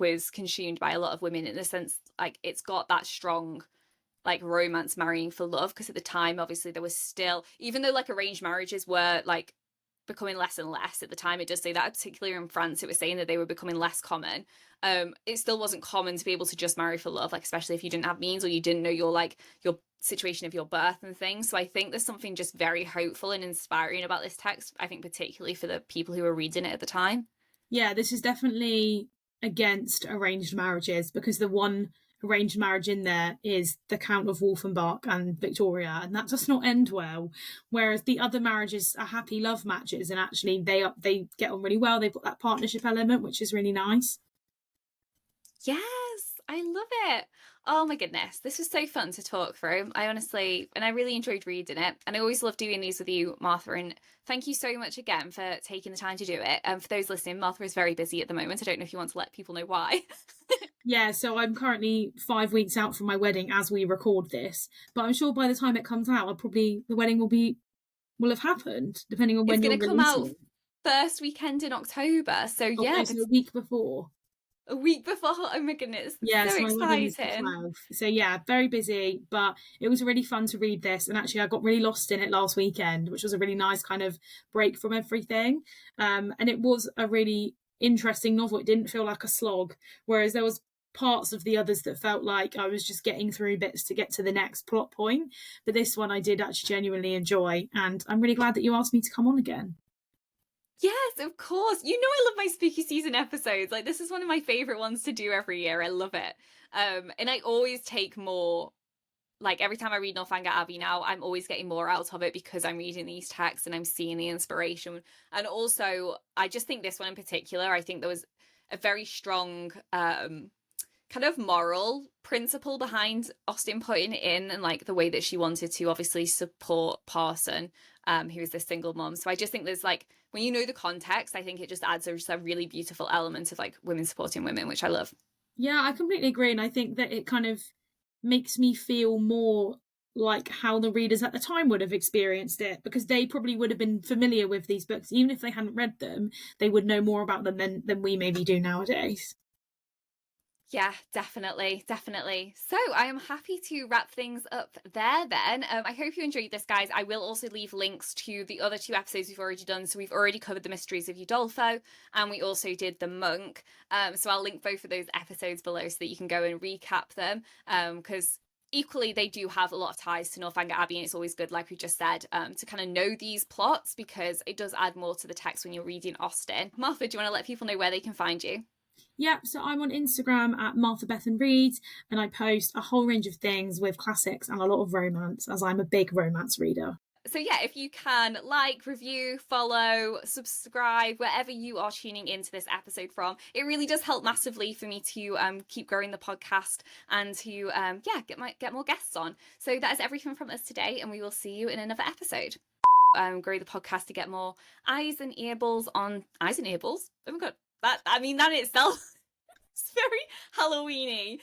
was consumed by a lot of women, in the sense like it's got that strong like romance marrying for love, because at the time obviously there was still, even though like arranged marriages were like becoming less and less at the time, it does say that particularly in France it was saying that they were becoming less common. It still wasn't common to be able to just marry for love, like especially if you didn't have means or you didn't know your situation of your birth and things. So I think there's something just very hopeful and inspiring about this text, I think particularly for the people who were reading it at the time. Yeah, this is definitely against arranged marriages because the one arranged marriage in there is the Count of Wolfenbach and Victoria, and that does not end well. Whereas the other marriages are happy love matches, and actually they get on really well. They've got that partnership element, which is really nice. Yes, I love it. Oh my goodness, this was so fun to talk through. I really enjoyed reading it. And I always love doing these with you, Martha. And thank you so much again for taking the time to do it. And for those listening, Martha is very busy at the moment. I don't know if you want to let people know why. Yeah, so I'm currently 5 weeks out from my wedding as we record this. But I'm sure by the time it comes out, the wedding will have happened, depending on when It's you're going to come out releasing it. first weekend in October. So yeah, Okay, so a week before. a week before. Oh my goodness, Yeah, so so my wedding is the exciting. 12th. So yeah, very busy, but it was really fun to read this. And actually, I got really lost in it last weekend, which was a really nice kind of break from everything. And it was a really interesting novel. It didn't feel like a slog, whereas there was parts of the others that felt like I was just getting through bits to get to the next plot point. But this one I did actually genuinely enjoy, and I'm really glad that you asked me to come on again. Yes, of course. I love my spooky season episodes. Like this is one of my favorite ones to do every year. I love it. And I always take more, like every time I read Northanger Abbey now, I'm always getting more out of it because I'm reading these texts and I'm seeing the inspiration. And also, I just think this one in particular, I think there was a very strong kind of moral principle behind Austen putting it in, and like the way that she wanted to obviously support Parson, who is this single mom. So I just think there's like, when you know the context, I think it just adds a really beautiful element of like women supporting women, which I love. Yeah, I completely agree. And I think that it kind of makes me feel more like how the readers at the time would have experienced it, because they probably would have been familiar with these books. Even if they hadn't read them, they would know more about them than we maybe do nowadays. Yeah, definitely, definitely. So I am happy to wrap things up there then. I hope you enjoyed this, guys. I will also leave links to the other 2 episodes we've already done. So we've already covered the Mysteries of Udolpho, and we also did The Monk. So I'll link both of those episodes below so that you can go and recap them, because equally they do have a lot of ties to Northanger Abbey, and it's always good, like we just said, to kind of know these plots, because it does add more to the text when you're reading Austen. Martha, do you want to let people know where they can find you? Yeah, so I'm on Instagram at Martha Bethan Reads, and I post a whole range of things with classics and a lot of romance, as I'm a big romance reader. So yeah, if you can like, review, follow, subscribe, wherever you are tuning into this episode from, it really does help massively for me to keep growing the podcast and to get more guests on. So that is everything from us today, and we will see you in another episode. Grow the podcast to get more eyes and earballs on eyes and earballs. Oh my god, that in itself is very Halloweeny.